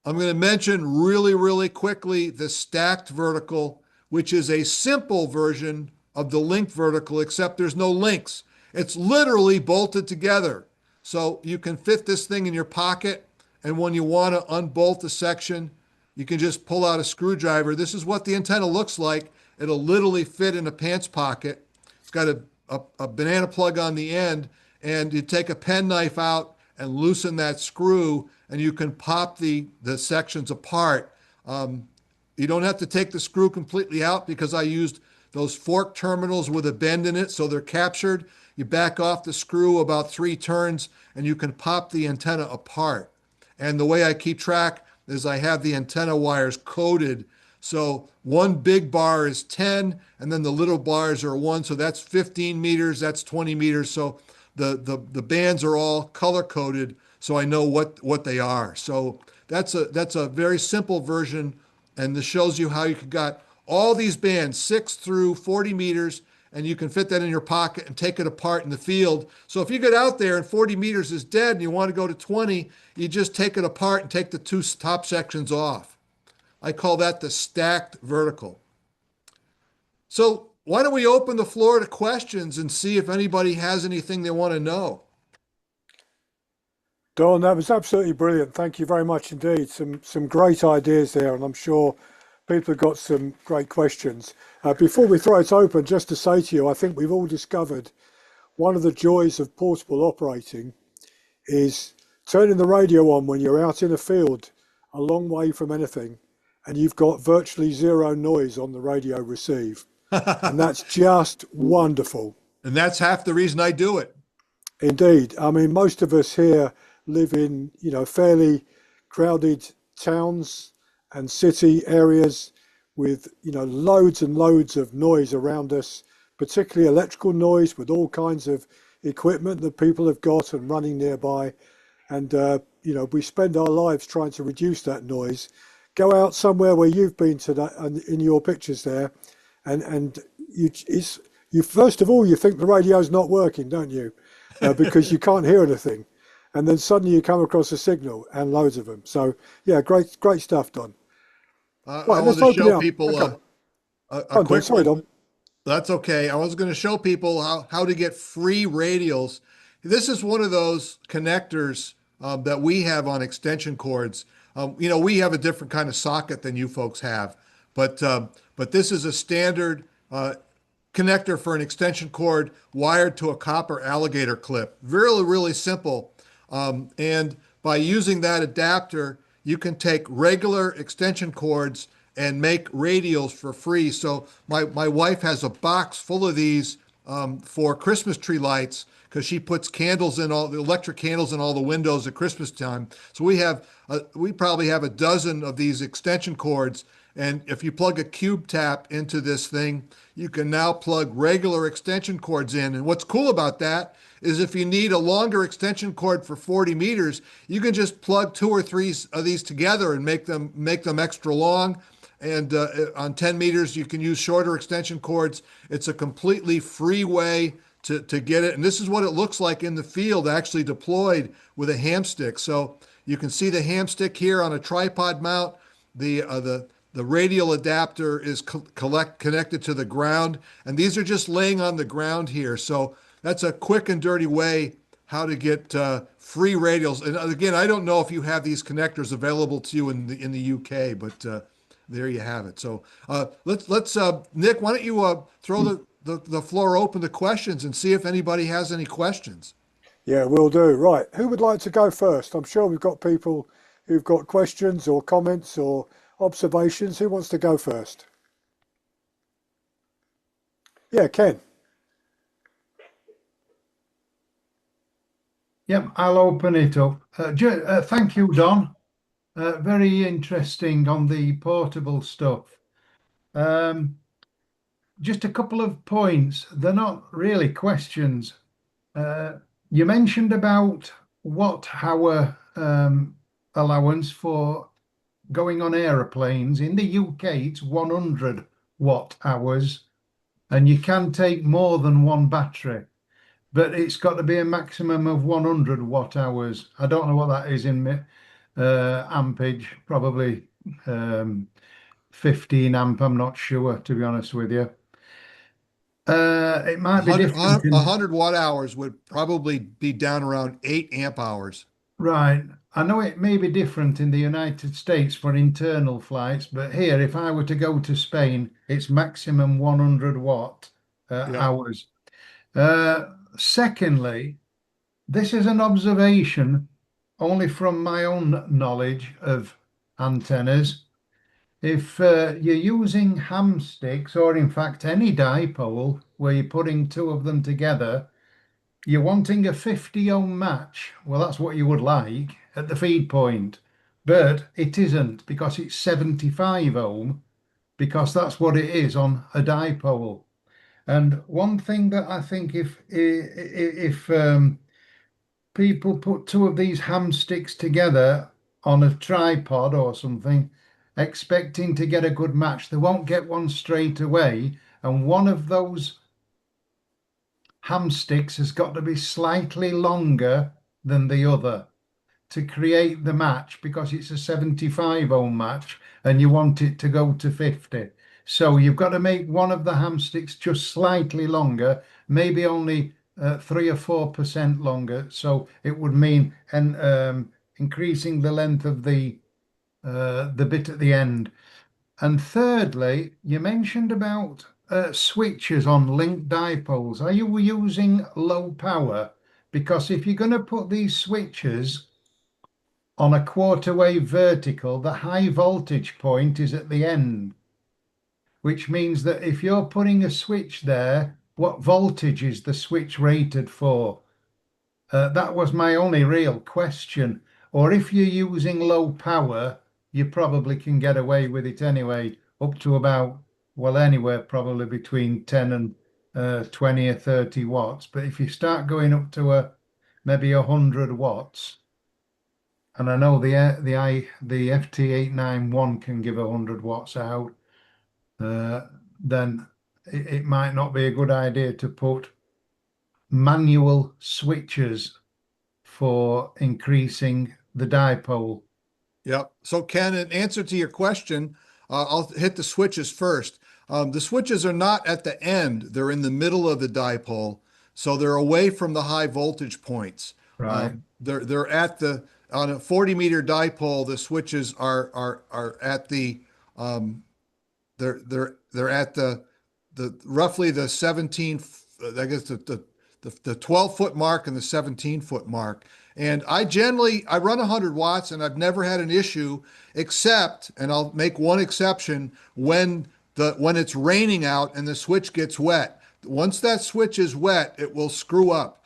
I'm going to mention really, really quickly the stacked vertical, which is a simple version of the linked vertical, except there's no links. It's literally bolted together. So you can fit this thing in your pocket, and when you want to unbolt the section, you can just pull out a screwdriver. This is what the antenna looks like. It'll literally fit in a pants pocket. It's got a banana plug on the end, and you take a penknife out and loosen that screw, and you can pop the sections apart. You don't have to take the screw completely out because I used those fork terminals with a bend in it, so they're captured. You back off the screw about 3 turns, and you can pop the antenna apart. And the way I keep track is I have the antenna wires coded. So one big bar is 10, and then the little bars are 1. So that's 15 meters, that's 20 meters. So the bands are all color coded, so I know what they are. So that's a very simple version, and this shows you how you got all these bands, 6 through 40 meters, and you can fit that in your pocket and take it apart in the field. So if you get out there and 40 meters is dead and you want to go to 20, you just take it apart and take the two top sections off. I call that the stacked vertical. So why don't we open the floor to questions and see if anybody has anything they want to know?
Don, that was absolutely brilliant. Thank you very much indeed. Some great ideas there, and I'm sure people have got some great questions. Before we throw it open, just to say to you, I think we've all discovered one of the joys of portable operating is turning the radio on when you're out in a field a long way from anything, and you've got virtually zero noise on the radio receive. And that's just wonderful.
And that's half the reason I do it.
Indeed. I mean, most of us here live in, fairly crowded towns and city areas with, loads and loads of noise around us, particularly electrical noise with all kinds of equipment that people have got and running nearby. And, we spend our lives trying to reduce that noise. Go out somewhere where you've been today in your pictures there, and you first of all, you think the radio's not working, don't you? Because you can't hear anything. And then suddenly you come across a signal and loads of them. So yeah, great stuff, Don.
I
Right,
want
let's
to
open it
show
up.
people
Okay.
a
Don,
quick
sorry,
one.
Don.
That's okay. I was going to show people how to get free radials. This is one of those connectors that we have on extension cords. We have a different kind of socket than you folks have, but this is a standard connector for an extension cord wired to a copper alligator clip. Really, really simple. And by using that adapter, you can take regular extension cords and make radials for free. So my wife has a box full of these for Christmas tree lights because she puts candles in all the electric candles in all the windows at Christmas time. So we probably have a dozen of these extension cords. And if you plug a cube tap into this thing, you can now plug regular extension cords in. And what's cool about that is if you need a longer extension cord for 40 meters, you can just plug 2 or 3 of these together and make them extra long. And on 10 meters, you can use shorter extension cords. It's a completely free way to get it. And this is what it looks like in the field, actually deployed with a hamstick. So you can see the hamstick here on a tripod mount. The radial adapter is connected to the ground, and these are just laying on the ground here. So that's a quick and dirty way how to get free radials. And again, I don't know if you have these connectors available to you in the UK, but there you have it. So let's Nick, why don't you throw the floor open to questions and see if anybody has any questions.
Yeah, will do. Right. Who would like to go first? I'm sure we've got people who've got questions or comments or observations. Who wants to go first? Yeah, Ken.
Yep, I'll open it up. Thank you, Don. Very interesting on the portable stuff. Just a couple of points. They're not really questions. You mentioned about watt-hour allowance for going on aeroplanes. In the UK, it's 100 watt hours, and you can take more than one battery, but it's got to be a maximum of 100 watt hours. I don't know what that is in ampage, probably 15 amp. I'm not sure, to be honest with you. It might be different.
100 watt hours would probably be down around 8 amp hours.
Right. I know it may be different in the United States for internal flights, but here, if I were to go to Spain, it's maximum 100 watt hours. Secondly, this is an observation only from my own knowledge of antennas. If you're using ham sticks, or in fact any dipole where you're putting 2 of them together, you're wanting a 50 ohm match. Well, that's what you would like at the feed point, but it isn't, because it's 75 ohm, because that's what it is on a dipole. And one thing that I think, if people put 2 of these ham sticks together on a tripod or something, expecting to get a good match, they won't get one straight away, and one of those hamsticks has got to be slightly longer than the other to create the match, because it's a 75 ohm match and you want it to go to 50. So you've got to make one of the hamsticks just slightly longer, maybe only 3 or 4% longer. So it would mean increasing the length of the bit at the end. And thirdly, you mentioned about switches on linked dipoles. Are you using low power? Because if you're going to put these switches on a quarter wave vertical, the high voltage point is at the end, which means that if you're putting a switch there, what voltage is the switch rated for? That was my only real question. Or if you're using low power, you probably can get away with it anyway, up to about, well, anywhere probably between 10 and 20 or 30 watts. But if you start going up to maybe 100 watts, and I know the FT891 can give 100 watts out, then it might not be a good idea to put manual switches for increasing the dipole.
Yep. So Ken, in answer to your question, I'll hit the switches first. The switches are not at the end. They're in the middle of the dipole. So they're away from the high voltage points.
Right.
They're at the, on a 40 meter dipole, the switches are at the, they're at the roughly the 17, I guess the 12-foot mark and the 17-foot mark. And I run 100 watts and I've never had an issue, except, and I'll make one exception, when it's raining out and the switch gets wet. Once that switch is wet, it will screw up.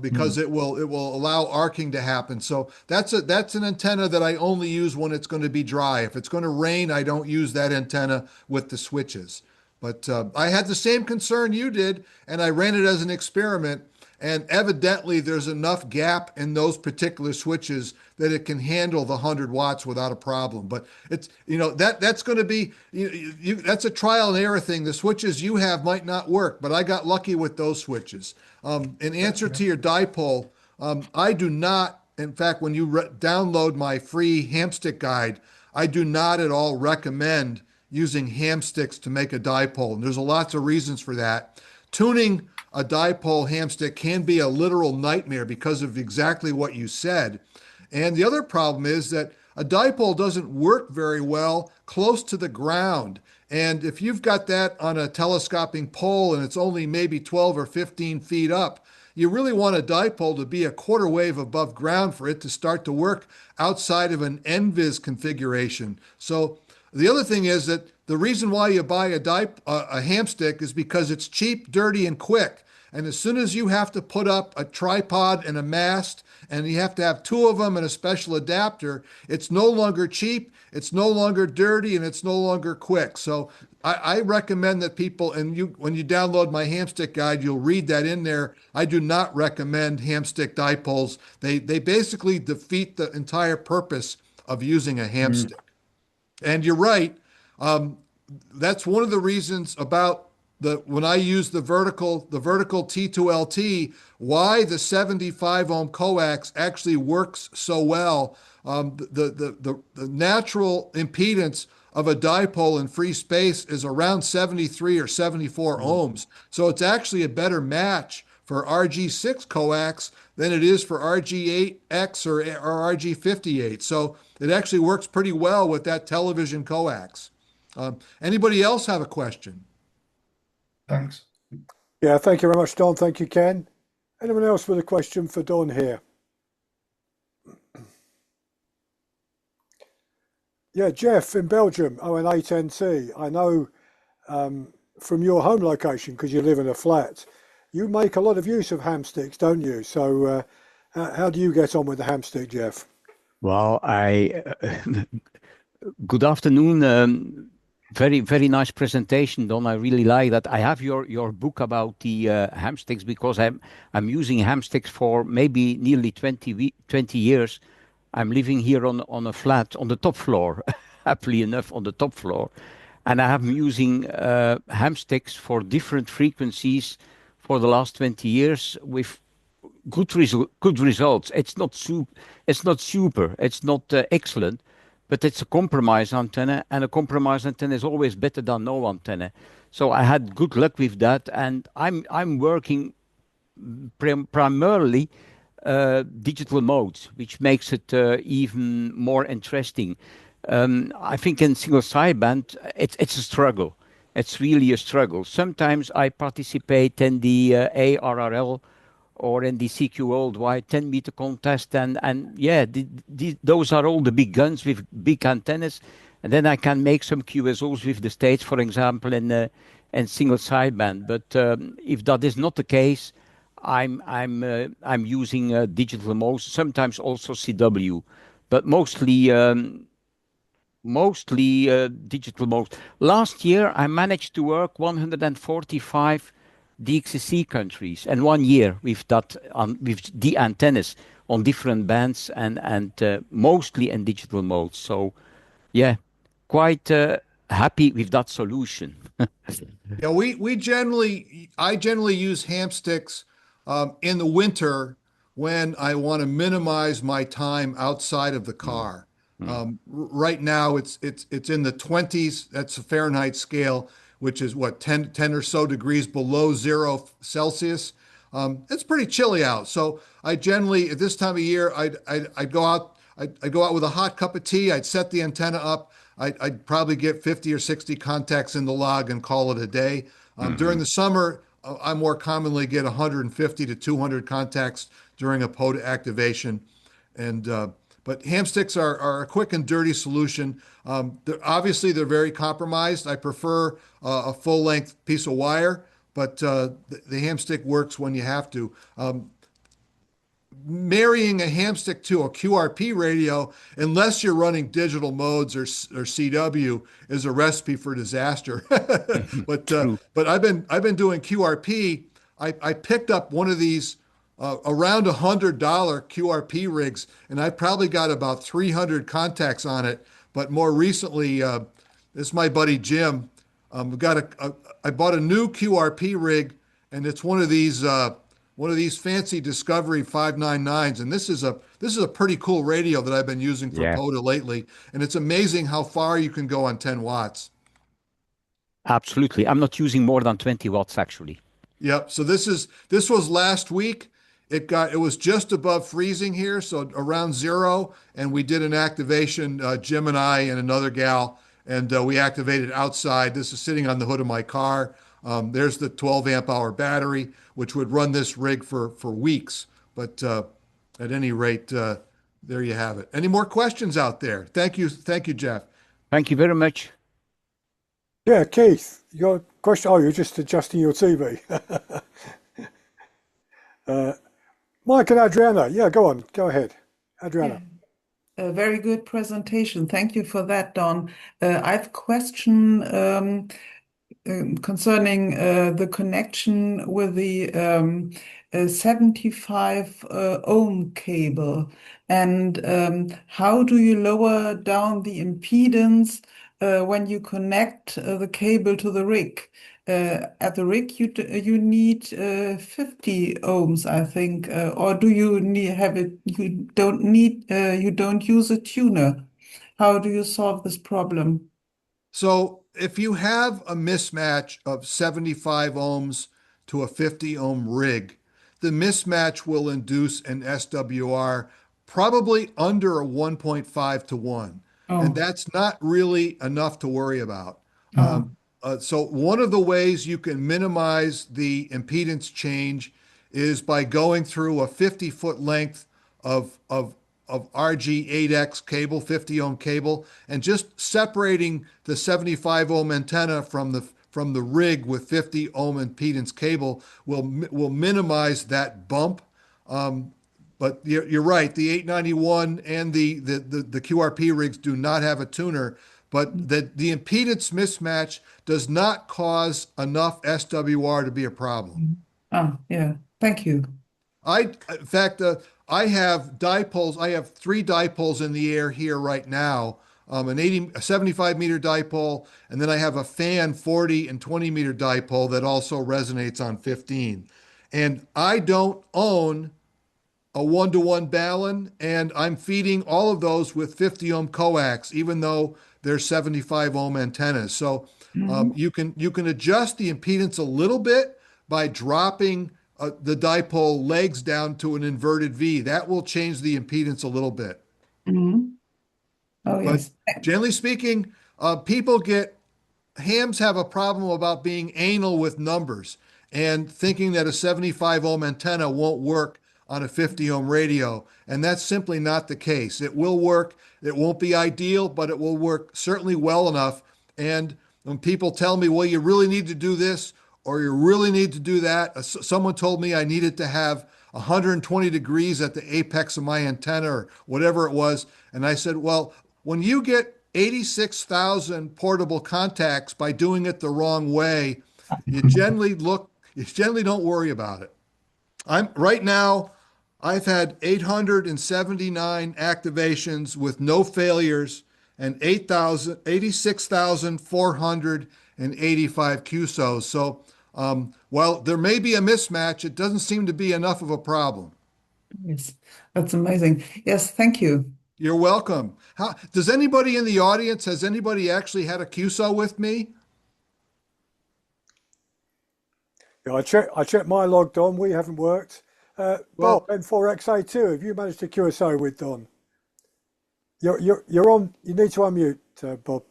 Because it will allow arcing to happen. So that's an antenna that I only use when it's going to be dry. If it's going to rain, I don't use that antenna with the switches. But I had the same concern you did, and I ran it as an experiment. And evidently, there's enough gap in those particular switches that it can handle the 100 watts without a problem. But it's, that's going to be, that's a trial and error thing. The switches you have might not work, but I got lucky with those switches. In answer to your dipole, I do not, in fact, when you download my free hamstick guide, I do not at all recommend using hamsticks to make a dipole. And there's lots of reasons for that. Tuning a dipole hamstick can be a literal nightmare because of exactly what you said. And the other problem is that a dipole doesn't work very well close to the ground. And if you've got that on a telescoping pole and it's only maybe 12 or 15 feet up, you really want a dipole to be a quarter wave above ground for it to start to work outside of an NVIS configuration. So the other thing is that the reason why you buy a hamstick is because it's cheap, dirty, and quick. And as soon as you have to put up a tripod and a mast, and you have to have two of them and a special adapter, it's no longer cheap, it's no longer dirty, and it's no longer quick. So I recommend that people, and when you download my hamstick guide, you'll read that in there. I do not recommend hamstick dipoles. They basically defeat the entire purpose of using a hamstick. And you're right. That's one of the reasons about when I use the vertical T2LT, why the 75 ohm coax actually works so well. The natural impedance of a dipole in free space is around 73 or 74 ohms. So it's actually a better match for RG6 coax than it is for RG8X or RG58. So it actually works pretty well with that television coax. Anybody else have a question?
Thanks.
Yeah, thank you very much, Don. Thank you, Ken. Anyone else with a question for Don here? Yeah, Jeff in Belgium, ON8NT. I know from your home location, because you live in a flat, you make a lot of use of hamsticks, don't you? So how do you get on with the hamstick, Jeff?
Well, good afternoon. Very, very nice presentation, Don. I really like that. I have your book about the hamsticks, because I'm using hamsticks for maybe nearly 20 years. I'm living here on a flat on the top floor, happily enough on the top floor. And I have been using hamsticks for different frequencies for the last 20 years with good results. It's not super, it's not excellent, but it's a compromise antenna, and a compromise antenna is always better than no antenna. So I had good luck with that, and I'm working primarily digital modes, which makes it even more interesting. I think in single sideband, it's a struggle. It's really a struggle. Sometimes I participate in the ARRL or in the CQ Worldwide 10-meter contest, and yeah, those are all the big guns with big antennas. And then I can make some QSOs with the States, for example, in single sideband. But if that is not the case, I'm using digital modes, sometimes also CW, but mostly digital modes. Last year, I managed to work 145 DXC countries, and 1 year with that with the antennas on different bands and mostly in digital modes. So yeah, quite happy with that solution.
Yeah, I generally use ham sticks in the winter when I want to minimize my time outside of the
Mm,
car.
mm,
Right now, it's in the 20s. That's a Fahrenheit scale, which is what 10 or so degrees below 0 Celsius. It's pretty chilly out. So I generally at this time of year I'd go out. I'd go out with a hot cup of tea. I'd set the antenna up. I'd probably get 50 or 60 contacts in the log and call it a day. During
mhm.
the summer, I more commonly get 150 to 200 contacts during a POTA activation. And but ham sticks are a quick and dirty solution. Obviously, they're very compromised. I prefer a full length piece of wire, but the ham stick works when you have to. Marrying a ham stick to a QRP radio, unless you're running digital modes or CW, is a recipe for disaster. But
True.
I've been doing QRP. I picked up one of these around $100 QRP rigs, and I probably got about 300 contacts on it. But more recently, this is my buddy Jim. We got I bought a new QRP rig, and it's one of these fancy Discovery 599s, and this is a pretty cool radio that I've been using for
Yeah,
POTA lately, and it's amazing how far you can go on 10 watts.
absolutely. I'm not using more than 20 watts actually.
Yep. So this was last week. It was just above freezing here, so around 0, and we did an activation. Jim and I and another gal, and we activated outside. This is sitting on the hood of my car. There's the 12 amp hour battery, which would run this rig for weeks. But at any rate, there you have it. Any more questions out there? Thank you, Jeff.
Thank you very much.
Yeah, Keith, your question. Oh, you're just adjusting your TV. uh, Mike and Adriana, yeah, go on, go ahead,
Yeah,
Adriana.
a very good presentation. Thank you for that, Don. I have a question concerning the connection with the 75 ohm cable, and how do you lower down the impedance when you connect the cable to the rig? At the rig, you need 50 ohms, I think, or do you need have it? You don't use a tuner. How do you solve this problem?
So if you have a mismatch of 75 ohms to a 50 ohm rig, the mismatch will induce an SWR probably under a 1.5 to 1. And
Oh,
that's not really enough to worry about.
oh,
So one of the ways you can minimize the impedance change is by going through a 50-foot length of RG8X cable, 50 ohm cable, and just separating the 75 ohm antenna from the rig with 50 ohm impedance cable will minimize that bump. But you're right, the 891 and the QRP rigs do not have a tuner, but the impedance mismatch does not cause enough SWR to be a problem.
oh, yeah. Thank you.
In fact, I have dipoles. I have 3 dipoles in the air here right now. a 75 meter dipole, and then I have a fan 40 and 20 meter dipole that also resonates on 15. And I don't own a 1-to-1 balun, and I'm feeding all of those with 50 ohm coax, even though they're 75 ohm antennas. So
Mhm.
you can adjust the impedance a little bit by dropping the dipole legs down to an inverted V. That will change the impedance a little bit.
Mhm. Oh,
But
yes.
generally speaking, hams have a problem about being anal with numbers and thinking that a 75 ohm antenna won't work on a 50 ohm radio. And that's simply not the case. It will work. It won't be ideal, but it will work certainly well enough. And when people tell me, well, you really need to do this or you really need to do that, someone told me I needed to have 120 degrees at the apex of my antenna or whatever it was. And I said, well, when you get 86,000 portable contacts by doing it the wrong way, you generally don't worry about it. Right now, I've had 879 activations with no failures and 86,485 QSOs. So while there may be a mismatch, it doesn't seem to be enough of a problem.
Yes. That's amazing. Yes, thank you.
You're welcome. Does anybody in the audience, has anybody actually had a QSO with me?
Yeah, I checked my log, Don. We haven't worked. Bob,
Well,
N4XA2, have you managed to QSO with Don? You're on. You need to unmute, Bob.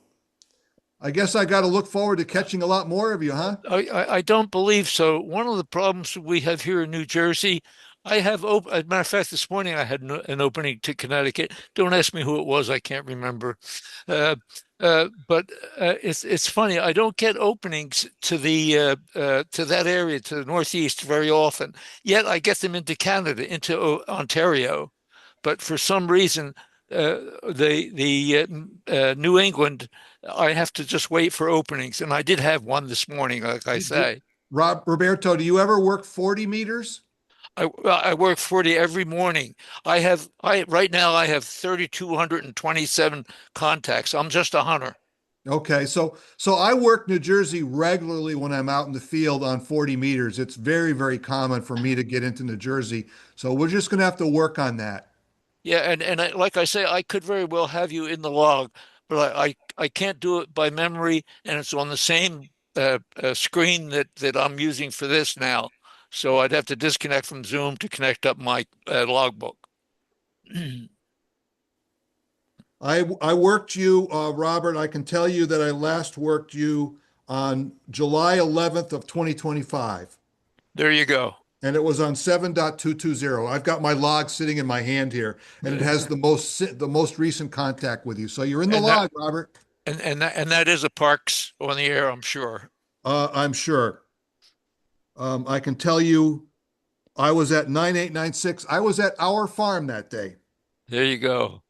I guess I got to look forward to catching a lot more of you, huh?
I don't believe so. One of the problems we have here in New Jersey, I have as a matter of fact, this morning I had an opening to Connecticut. Don't ask me who it was. I can't remember. But it's funny. I don't get openings to to that area, to the Northeast, very often. Yet I get them into Canada, into Ontario. But for some reason, the New England, I have to just wait for openings, and I did have one this morning, like I say.
Roberto, do you ever work 40 meters?
I work 40 every morning. I right now I have 3,227 contacts. I'm just a hunter.
Okay, so I work New Jersey regularly when I'm out in the field on 40 meters. It's very, very common for me to get into New Jersey. So we're just going to have to work on that.
Yeah, and like I say, I could very well have you in the log, but I can't do it by memory, and it's on the same screen that I'm using for this now. So I'd have to disconnect from Zoom to connect up my logbook.
I worked you, Robert. I can tell you that I last worked you on July 11th of 2025,
There you go.
and it was on 7.220. I've got my log sitting in my hand here, and it has the most recent contact with you. So you're in the
And that
log, Robert.
and that is a Parks on the air, I'm sure.
I'm sure. I can tell you, I was at 9896. I was at our farm that day.
There you go.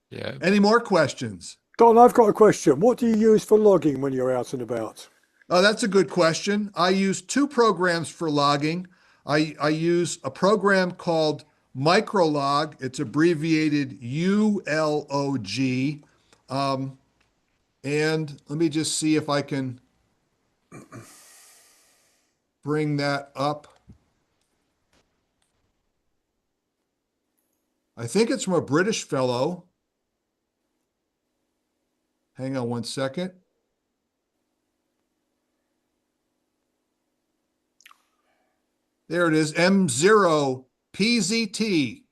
Yeah.
Any more questions?
Don, I've got a question. What do you use for logging when you're out and about?
Oh, that's a good question. I use two programs for logging. I use a program called Microlog. It's abbreviated ULOG. And let me just see if I can bring that up. I think it's from a British fellow. Hang on one second. There it is, M0PZT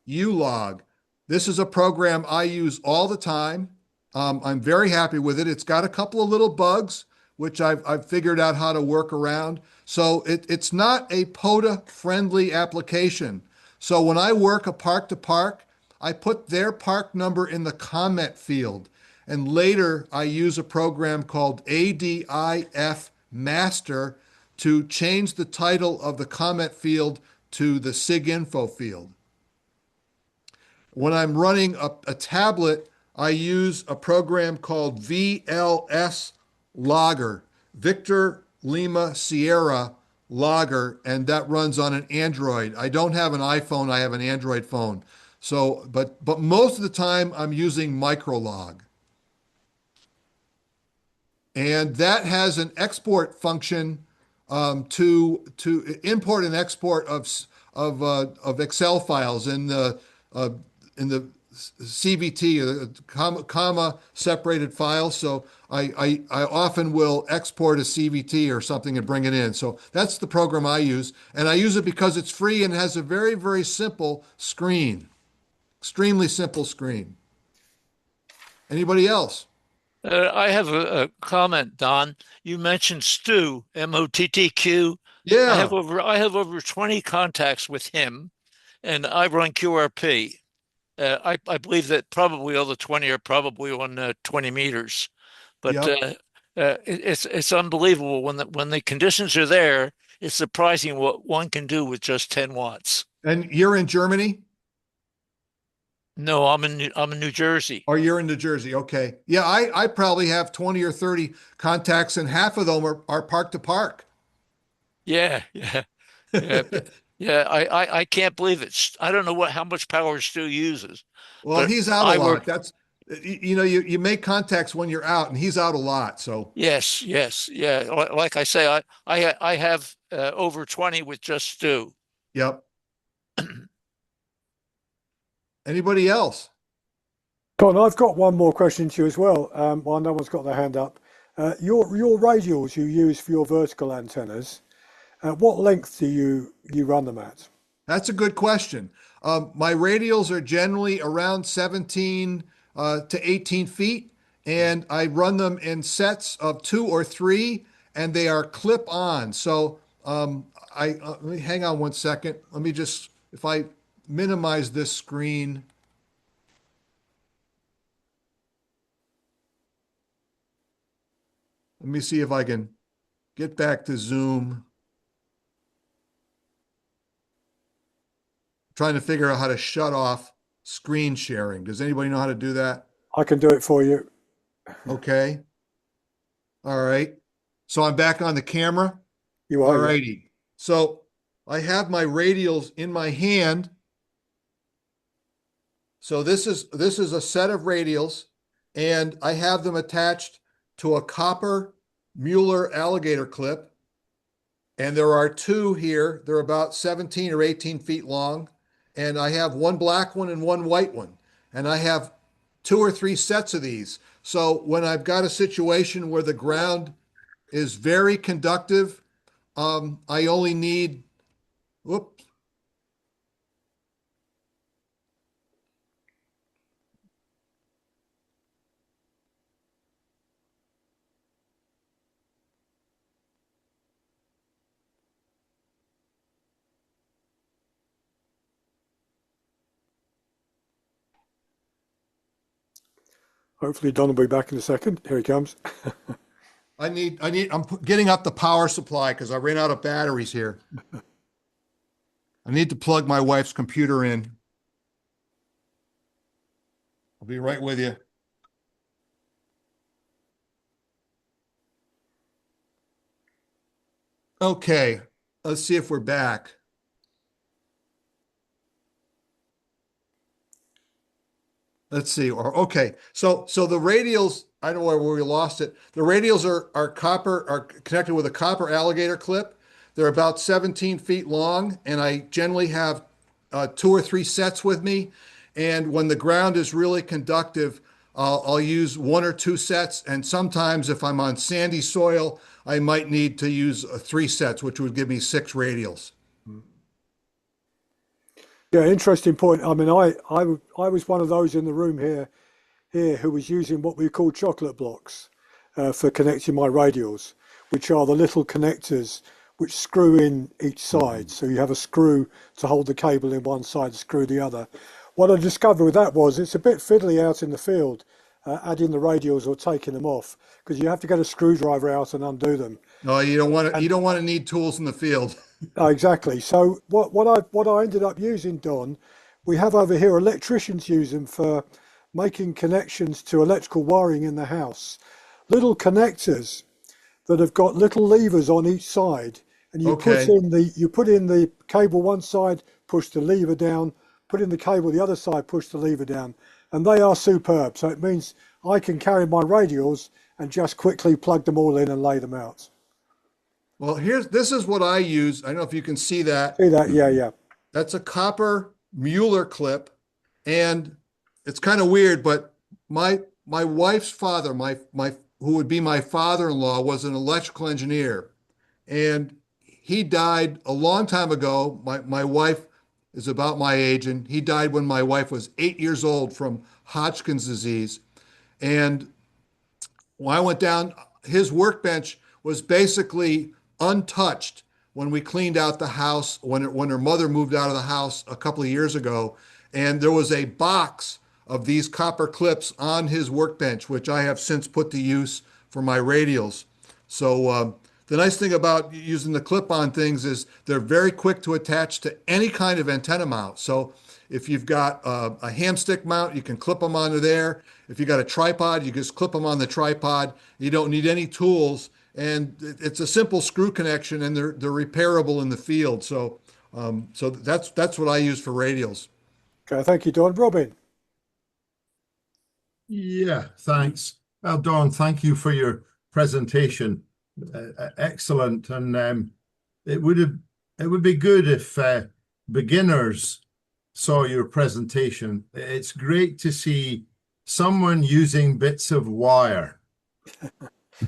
ULOG. This is a program I use all the time. I'm very happy with it. It's got a couple of little bugs, which I've figured out how to work around. So it's not a POTA friendly application. So when I work a park to park, I put their park number in the comment field. And later I use a program called ADIF Master to change the title of the comment field to the SIG info field. When I'm running a tablet, I use a program called VLS Logger, Victor Lima Sierra Logger, and that runs on an Android. I don't have an iPhone, I have an Android phone. So, but most of the time I'm using microlog. And that has an export function to import and export of Excel files in the CVT, comma separated files. So I often will export a CVT or something and bring it in. So that's the program I use, and I use it because it's free and has a very, very simple screen, extremely simple screen. Anybody else?
I have a comment, Don. You mentioned Stu, MOTTQ.
Yeah.
I have over 20 contacts with him, and I run QRP. I believe that probably all the 20 are probably on 20 meters, but
Yep.
it's unbelievable when the conditions are there. It's surprising what one can do with just 10 watts.
And you're in Germany?
No, I'm in New Jersey.
Or you're in New Jersey. Okay. Yeah, I probably have 20 or 30 contacts, and half of them are park to park.
Yeah, yeah, yeah, yeah. I can't believe it. I don't know how much power Stu uses,
Well,
but
he's out a
I
lot.
work.
That's, you make contacts when you're out, and he's out a lot. So,
Yes, yes, yeah. Like I say, I have over 20 with just Stu.
yep. Anybody else?
Don, I've got one more question to you as well. While no one's got their hand up, your radials you use for your vertical antennas, what length do you run them at?
That's a good question. My radials are generally around 17 to 18 feet, and I run them in sets of 2 or 3, and they are clip on. So let me hang on one second. Let me just, if I minimize this screen. Let me see if I can get back to Zoom. Trying to figure out how to shut off screen sharing. Does anybody know how to do that?
I can do it for you.
Okay. All right. So I'm back on the camera.
You
All
are.
righty. So I have my radials in my hand. So this is a set of radials, and I have them attached to a copper Mueller alligator clip. And there are 2 here. They're about 17 or 18 feet long. And I have one black one and one white one. And I have 2 or 3 sets of these. So when I've got a situation where the ground is very conductive, I only need, whoop.
Hopefully Don will be back in a second. Here he comes.
I'm getting up the power supply because I ran out of batteries here. I need to plug my wife's computer in. I'll be right with you. Okay, let's see if we're back. Let's see. Okay, so the radials, I don't know where we lost it. The radials are connected with a copper alligator clip. They're about 17 feet long, and I generally have 2 or 3 sets with me. And when the ground is really conductive, I'll use 1 or 2 sets. And sometimes if I'm on sandy soil, I might need to use 3 sets, which would give me 6 radials.
Yeah, interesting point. I mean, I was one of those in the room here who was using what we call chocolate blocks for connecting my radials, which are the little connectors which screw in each side. So you have a screw to hold the cable in one side, screw the other. What I discovered with that was it's a bit fiddly out in the field, adding the radials or taking them off, because you have to get a screwdriver out and undo them.
No, you don't want to need tools in the field.
Exactly. So what I ended up using, Don, we have over here electricians use them for making connections to electrical wiring in the house. Little connectors that have got little levers on each side, and you
Okay.
put in the cable one side, push the lever down, put in the cable the other side, push the lever down, and they are superb. So it means I can carry my radials and just quickly plug them all in and lay them out.
Well, this is what I use. I don't know if you can see that.
See that? Yeah, yeah.
That's a copper Mueller clip, and it's kind of weird, but my wife's father, who would be my father-in-law, was an electrical engineer, and he died a long time ago. My wife is about my age, and he died when my wife was 8 years old from Hodgkin's disease. And when I went down, his workbench was basically untouched when we cleaned out the house, when her mother moved out of the house a couple of years ago. And there was a box of these copper clips on his workbench, which I have since put to use for my radials. So the nice thing about using the clip-on things is they're very quick to attach to any kind of antenna mount. So if you've got a hamstick mount, you can clip them onto there. If you got a tripod, you just clip them on the tripod. You don't need any tools, and it's a simple screw connection, and they're repairable in the field. So so that's what I use for radials.
Okay, thank you, Don. Robin.
Yeah, thanks. Well, Don, thank you for your presentation. Excellent, and it would be good if beginners saw your presentation. It's great to see someone using bits of wire,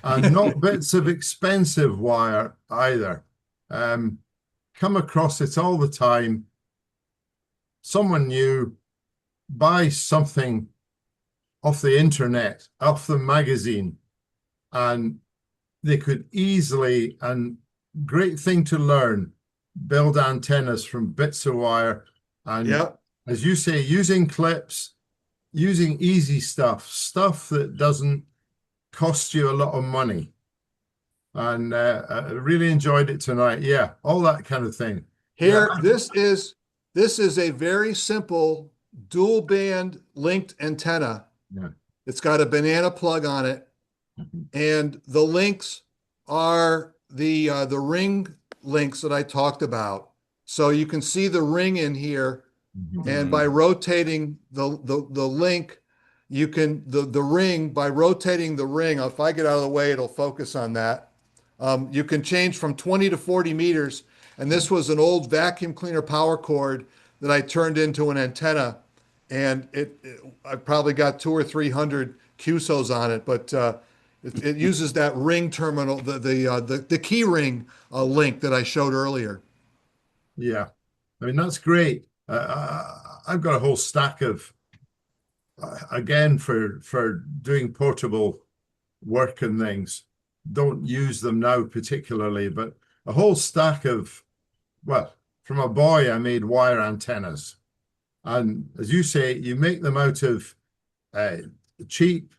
and not bits of expensive wire either. Come across it all the time. Someone new buys something off the internet, off the magazine, and they could easily, and great thing to learn, build antennas from bits of wire. And as you say, using clips, using easy stuff that doesn't cost you a lot of money. And I really enjoyed it tonight. Yeah, all that kind of thing.
Here, this is a very simple dual band linked antenna.
Yeah.
It's got a banana plug on it, and the links are the ring links that I talked about. So you can see the ring in here, and by rotating the link, you can the ring, by rotating the ring. If I get out of the way, it'll focus on that. You can change from 20 to 40 meters, and this was an old vacuum cleaner power cord that I turned into an antenna, and I probably got 200 or 300 QSOs on it, but it uses that ring terminal, the key ring link that I showed earlier.
Yeah, I mean, that's great. I've got a whole stack of, again, for doing portable work and things. Don't use them now particularly, but a whole stack of, well, from a boy, I made wire antennas. And as you say, you make them out of cheap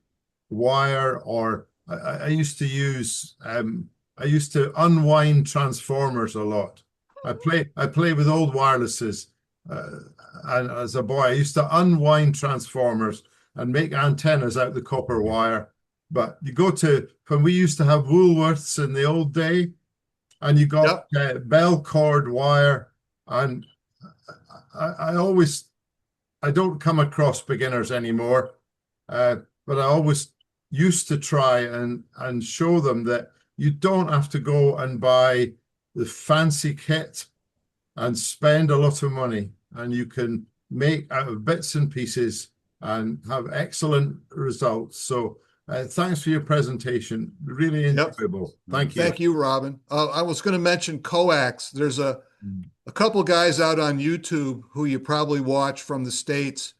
wire, or I used to use, I used to unwind transformers a lot. I play with old wirelesses, and as a boy, I used to unwind transformers and make antennas out the copper wire. But you go to, when we used to have Woolworths in the old day, and you got bell cord wire, and I don't come across beginners anymore, but I always used to try and show them that you don't have to go and buy the fancy kit and spend a lot of money, and you can make out of bits and pieces and have excellent results. So thanks for your presentation. Really enjoyable. Thank you.
Thank you, Robin. I was going to mention coax. There's a couple guys out on YouTube who you probably watch from the States,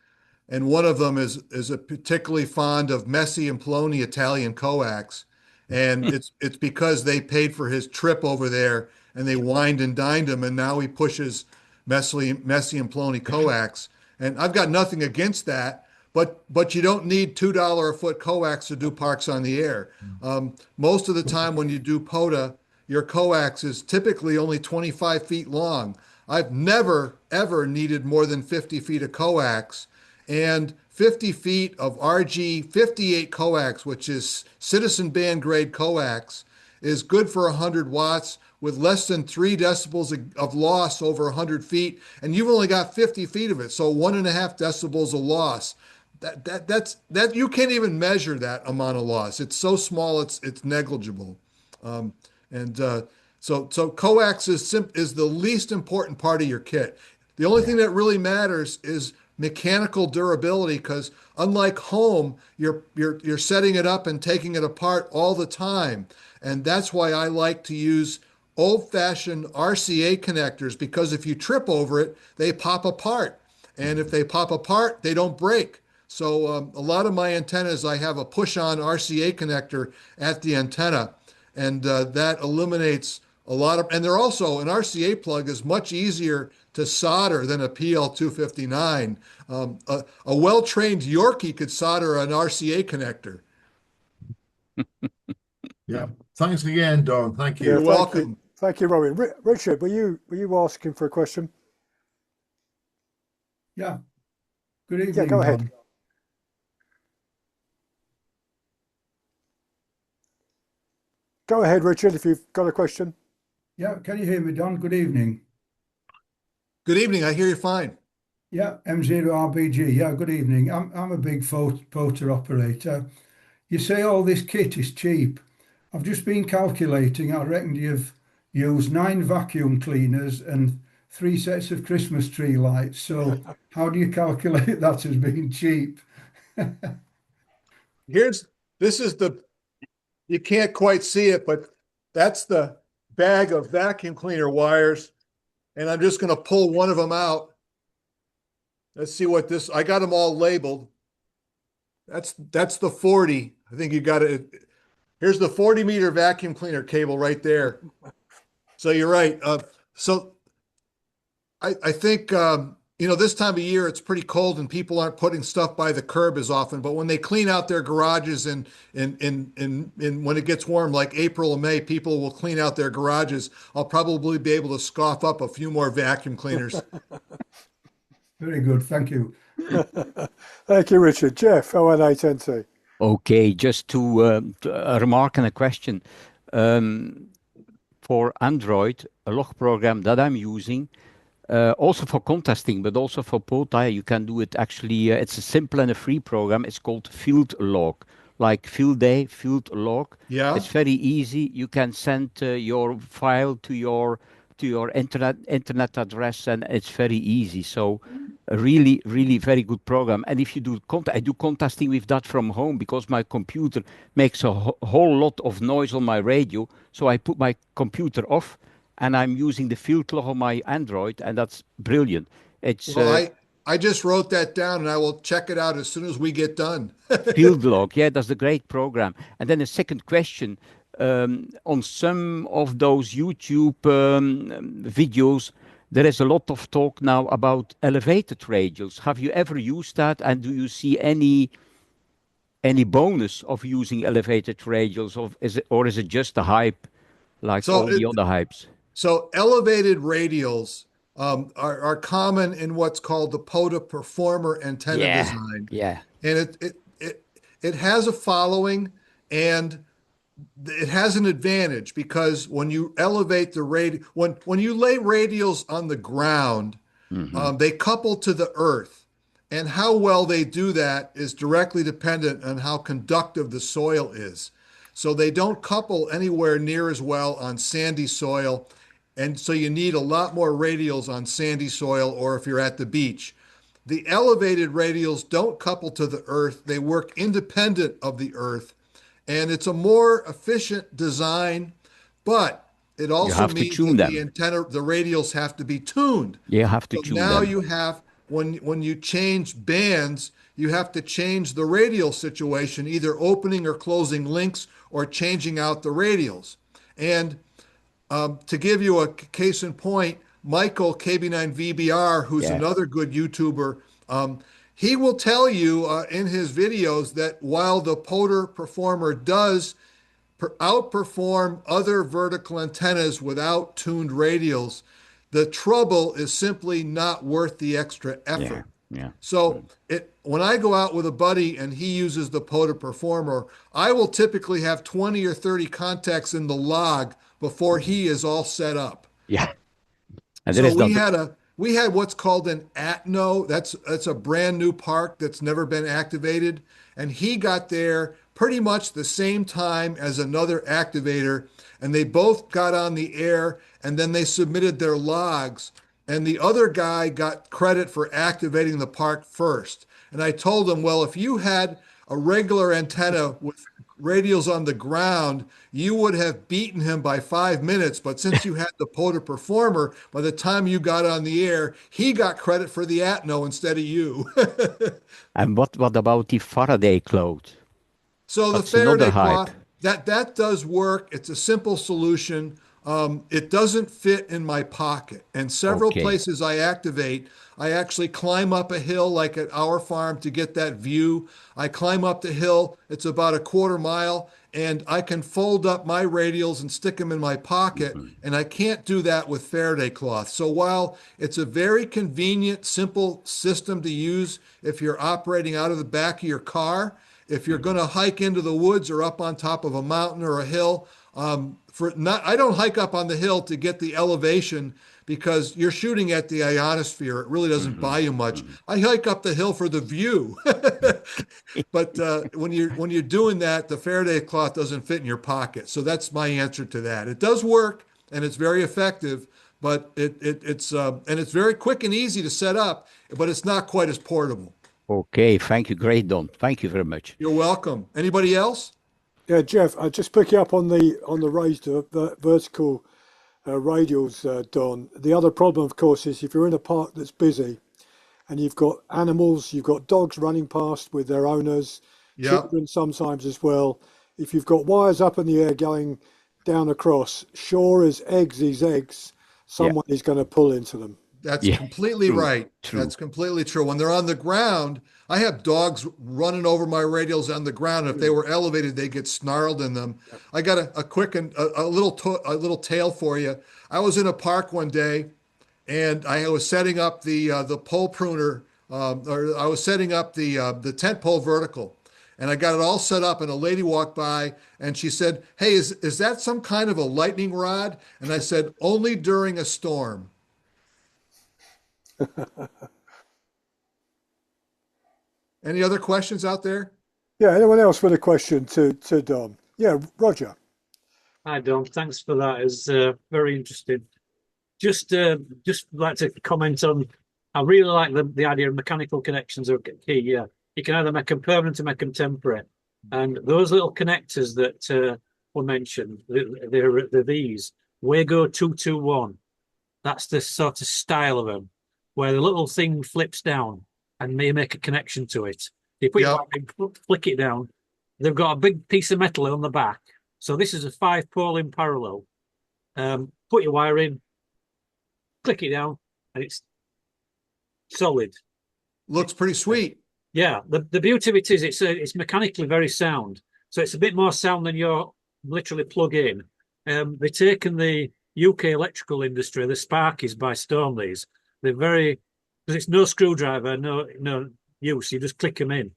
and one of them is a particularly fond of Messi and Poloni Italian coax, and it's because they paid for his trip over there, and they wined and dined him, and now he pushes Messi and Poloni coax. And I've got nothing against that, but you don't need $2 a foot coax to do Parks on the Air. Most of the time when you do POTA, your coax is typically only 25 feet long. I've never, ever needed more than 50 feet of coax, and 50 feet of RG58 coax, which is citizen band grade coax, is good for 100 watts with less than 3 decibels of loss over 100 feet, and you've only got 50 feet of it, so 1.5 decibels of loss. That you can't even measure that amount of loss. It's so small, it's negligible. Um, and so coax is the least important part of your kit. The only thing that really matters is mechanical durability, because unlike home, you're setting it up and taking it apart all the time. And that's why I like to use old-fashioned RCA connectors, because if you trip over it, they pop apart. And if they pop apart, they don't break. So a lot of my antennas, I have a push-on RCA connector at the antenna, and that eliminates a lot of, and they're also, an RCA plug is much easier to solder than a PL259. A well-trained Yorkie could solder an RCA connector.
Yeah. Thanks again, Don. Thank
Yeah,
you.
You're welcome.
Thank you, Robin. Richard, were you asking for a question?
Yeah. Good
Yeah,
evening,
go ahead.
Don.
Go ahead, Richard, if you've got a question.
Yeah, can you hear me, Don? Good evening.
Good evening. I hear you fine.
Yeah, M0RBG. Yeah, good evening. I'm a big POTA operator. You say all this kit is cheap. I've just been calculating. I reckon you've used 9 vacuum cleaners and 3 sets of Christmas tree lights. So how do you calculate that as being cheap?
This is you can't quite see it, but that's the bag of vacuum cleaner wires. And I'm just going to pull one of them out. Let's see what I got them all labeled. That's the 40. I think you got it. Here's the 40-meter vacuum cleaner cable right there. So you're right. So I think, this time of year, it's pretty cold and people aren't putting stuff by the curb as often. But when they clean out their garages and when it gets warm, like April or May, people will clean out their garages. I'll probably be able to scoff up a few more vacuum cleaners.
Very good. Thank you.
Thank you, Richard. Jeff, ON8NT.
Okay, just to a remark and a question. For Android, a log program that I'm using, also for contesting, but also for POTA, you can do it actually. It's a simple and a free program. It's called Field Log, like field day, field log.
Yeah.
It's very easy. You can send your file to your internet address, and it's very easy. So a really, really very good program. And if you do I do contesting with that from home because my computer makes a whole lot of noise on my radio. So I put my computer off and I'm using the field log on my Android, and that's brilliant. It's
Well, I just wrote that down and I will check it out as soon as we get done.
Field log. Yeah, that's a great program. And then a second question. On some of those YouTube videos, there is a lot of talk now about elevated radials. Have you ever used that? And do you see any bonus of using elevated radials, or is it just a hype like all the other hypes?
So elevated radials are common in what's called the POTA performer antenna design.
Yeah.
And it has a following, and it has an advantage because when you elevate the when you lay radials on the ground, they couple to the earth. And how well they do that is directly dependent on how conductive the soil is. So they don't couple anywhere near as well on sandy soil. And so you need a lot more radials on sandy soil or if you're at the beach. The elevated radials don't couple to the earth. They work independent of the earth. And it's a more efficient design, but it also means that the antenna, the radials have to be tuned.
You have to tune them.
Now you have, when you change bands, you have to change the radial situation, either opening or closing links or changing out the radials. And to give you a case in point, Michael KB9VBR, who's another good YouTuber, he will tell you in his videos that while the POTA performer does outperform other vertical antennas without tuned radials, the trouble is simply not worth the extra effort.
Yeah.
So when I go out with a buddy and he uses the POTA Performer, I will typically have 20 or 30 contacts in the log before he is all set up.
Yeah. And there
So
is not.
we had what's called an ATNO. That's a brand new park that's never been activated, and he got there pretty much the same time as another activator, and they both got on the air, and then they submitted their logs, and the other guy got credit for activating the park first. And I told him, well, if you had a regular antenna with radials on the ground, you would have beaten him by 5 minutes. But since you had the POTA Performer, by the time you got on the air, he got credit for the ATNO instead of you.
And what about the Faraday cloth?
So the
That's another
Faraday
hype.
cloth, that does work. It's a simple solution. It doesn't fit in my pocket. And several
Okay.
places I activate, I actually climb up a hill like at our farm to get that view. I climb up the hill. It's about a quarter mile, and I can fold up my radials and stick them in my pocket. And I can't do that with Faraday cloth. So while it's a very convenient, simple system to use if you're operating out of the back of your car, if you're going to hike into the woods or up on top of a mountain or a hill, I don't hike up on the hill to get the elevation because you're shooting at the ionosphere. It really doesn't buy you much. I hike up the hill for the view. But when you're doing that, the Faraday cloth doesn't fit in your pocket. So that's my answer to that. It does work and it's very effective, but it's very quick and easy to set up, but it's not quite as portable.
Okay, thank you. Great, Don. Thank you very much.
You're welcome. Anybody else?
Yeah, Jeff, I just pick you up on the raised vertical radials, Don. The other problem, of course, is if you're in a park that's busy and you've got animals, you've got dogs running past with their owners,
Yeah.
children sometimes as well. If you've got wires up in the air going down across, sure as these eggs, someone is going to pull into them.
That's
Yeah,
completely
true,
right.
true.
That's completely true. When they're on the ground, I have dogs running over my radials on the ground. If they were elevated, they get snarled in them. I got a quick and a little tale for you. I was in a park one day, and I was setting up the pole pruner, or I was setting up the tent pole vertical, and I got it all set up. And a lady walked by, and she said, "Hey, is that some kind of a lightning rod?" And I said, "Only during a storm." Any other questions out there?
Yeah, anyone else with a question to Don? Yeah, Roger.
Hi, Don. Thanks for that. It's very interesting. Just like to comment on. I really like the idea of mechanical connections are key. Yeah, you can either make them permanent or make them temporary, and those little connectors that were mentioned, they're these Wago 221. That's the sort of style of them, where the little thing flips down and may make a connection to it. You put
Yep.
flick it down. They've got a big piece of metal on the back. So this is a 5-pole in parallel. Put your wire in, click it down, and it's solid.
Looks pretty sweet.
Yeah, the beauty of it is it's mechanically very sound. So it's a bit more sound than your literally plug in. They've taken the UK electrical industry, the Sparkies, by storm. These they're very, because it's no screwdriver, no use. You just click them in.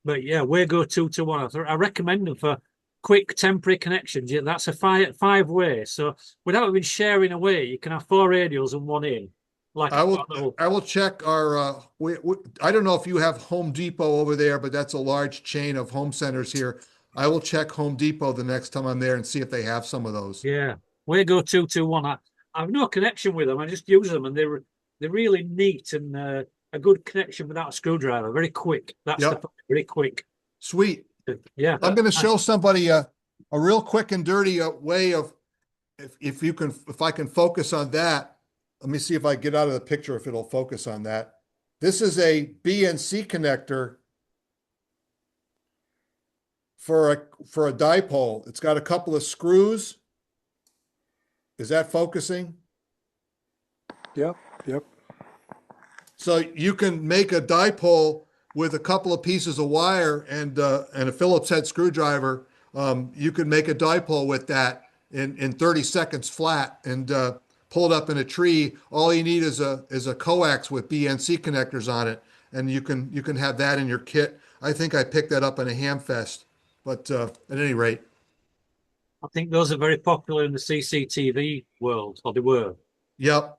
But yeah, Wago 221. I recommend them for quick temporary connections. Yeah, that's a five-way. So without even sharing away, you can have 4 radials and 1 in. Like
I will check our. I don't know if you have Home Depot over there, but that's a large chain of home centers here. I will check Home Depot the next time I'm there and see if they have some of those.
Yeah, Wago 221. I have no connection with them. I just use them, and they're really neat and a good connection without a screwdriver. Very quick. That's
Yep.
very quick.
Sweet.
Yeah,
I'm going to show somebody a real quick and dirty way of if I can focus on that. Let me see if I get out of the picture if it'll focus on that. This is a BNC connector for a dipole. It's got a couple of screws. Is that focusing?
Yep.
So you can make a dipole with a couple of pieces of wire and a Phillips head screwdriver. You can make a dipole with that in 30 seconds flat and pull it up in a tree. All you need is a coax with BNC connectors on it, and you can have that in your kit. I think I picked that up in a ham fest, but at any rate.
I think those are very popular in the CCTV world, or they were.
Yep.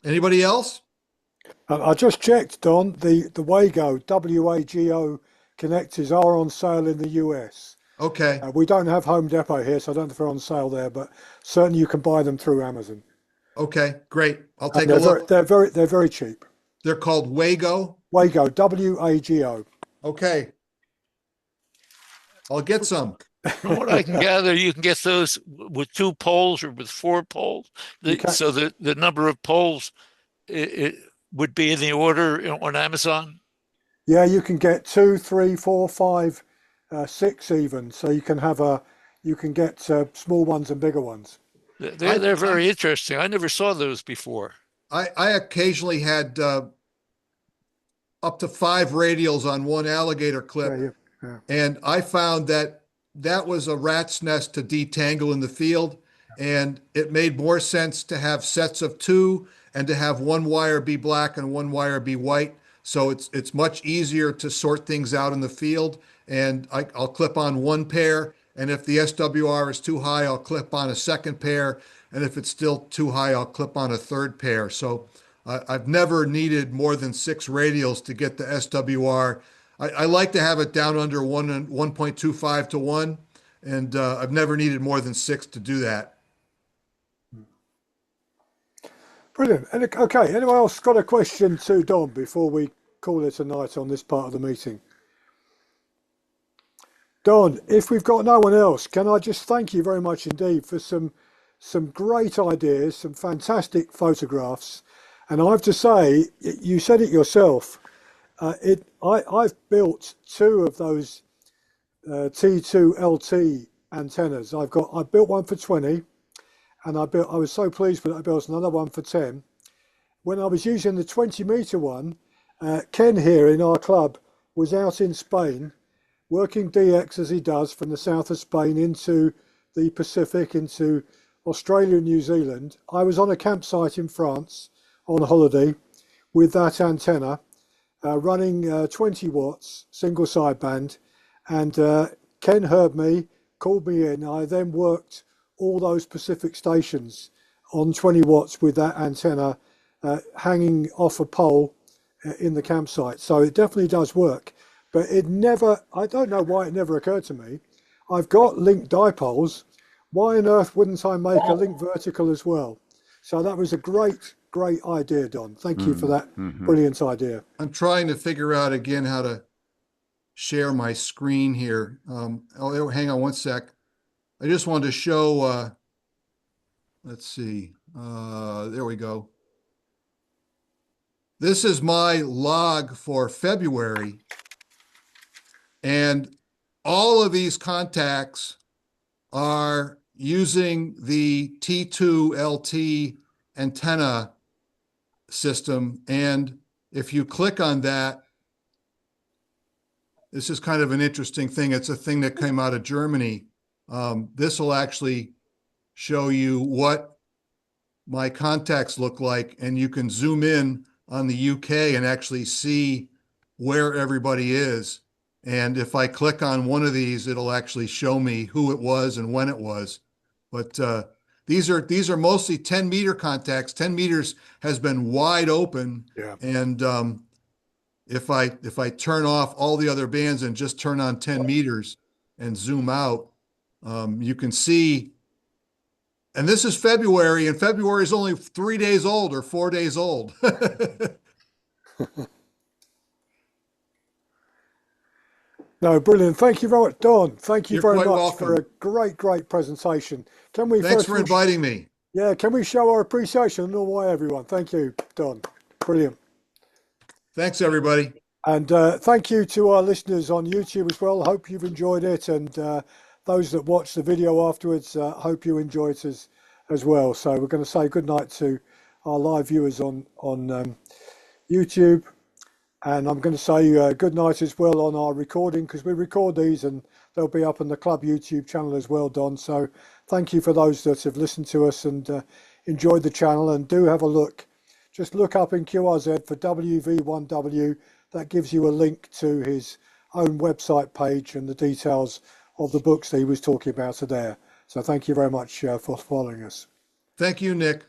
Anybody else?
I just checked, Don. The WAGO WAGO connectors are on sale in the US.
Okay.
We don't have Home Depot here, so I don't know if they're on sale there, but certainly you can buy them through Amazon.
Okay, great. I'll take
And
a look.
they're very cheap.
They're called WAGO.
WAGO WAGO.
Okay. I'll get some.
From what I can gather, you can get those with 2 poles or with 4 poles. So the number of poles it would be in the order on Amazon.
Yeah, you can get 2, 3, 4, 5, 6 even. So you can get small ones and bigger ones.
They're very interesting. I never saw those before.
I occasionally had up to 5 radials on one alligator clip, and I found that was a rat's nest to detangle in the field, and it made more sense to have sets of 2 and to have one wire be black and one wire be white. So it's much easier to sort things out in the field, and I'll clip on one pair, and if the SWR is too high, I'll clip on a second pair, and if it's still too high, I'll clip on a third pair. So I've never needed more than 6 radials to get the SWR. I like to have it down under 1.25 to 1, and I've never needed more than 6 to do that.
Brilliant. And okay, anyone else got a question to Don before we call it a night on this part of the meeting? Don, if we've got no one else, can I just thank you very much indeed for some great ideas, some fantastic photographs. And I have to say, you said it yourself, I've built 2 of those T2 LT antennas. I built one for 20, and I was so pleased with it. I built another one for 10. When I was using the 20-meter one, Ken here in our club was out in Spain, working DX as he does from the south of Spain into the Pacific, into Australia and New Zealand. I was on a campsite in France on holiday with that antenna, running 20 watts, single sideband, and Ken heard me, called me in. I then worked all those Pacific stations on 20 watts with that antenna hanging off a pole in the campsite. So it definitely does work, but I don't know why it never occurred to me. I've got link dipoles. Why on earth wouldn't I make a link vertical as well? So that was a great idea, Don. Thank you for that brilliant idea.
I'm trying to figure out again how to share my screen here. Hang on one sec. I just wanted to show, let's see, there we go. This is my log for February, and all of these contacts are using the T2 LT antenna system. And if you click on that, this is kind of an interesting thing. It's a thing that came out of Germany. This will actually show you what my contacts look like, and you can zoom in on the UK and actually see where everybody is. And if I click on one of these, it'll actually show me who it was and when it was. But these are mostly 10-meter contacts. 10 meters has been wide open.
Yeah.
And if I turn off all the other bands and just turn on 10 meters and zoom out, you can see. And this is February, and February is only 3 days old or 4 days old.
No, brilliant. Thank you very much, Don. Thank you
You're
very
quite
much
welcome.
for a great presentation. Can we
Thanks
first
for inviting me.
Yeah, can we show our appreciation in all way, everyone? Thank you, Don. Brilliant.
Thanks, everybody.
And thank you to our listeners on YouTube as well. Hope you've enjoyed it. And those that watch the video afterwards, hope you enjoy it as well. So we're going to say good night to our live viewers on YouTube. And I'm going to say good night as well on our recording, because we record these and they'll be up on the club YouTube channel as well, Don. So thank you for those that have listened to us and enjoyed the channel, and do have a look. Just look up in QRZ for WV1W. That gives you a link to his own website page, and the details of the books that he was talking about are there. So thank you very much for following us.
Thank you, Nick.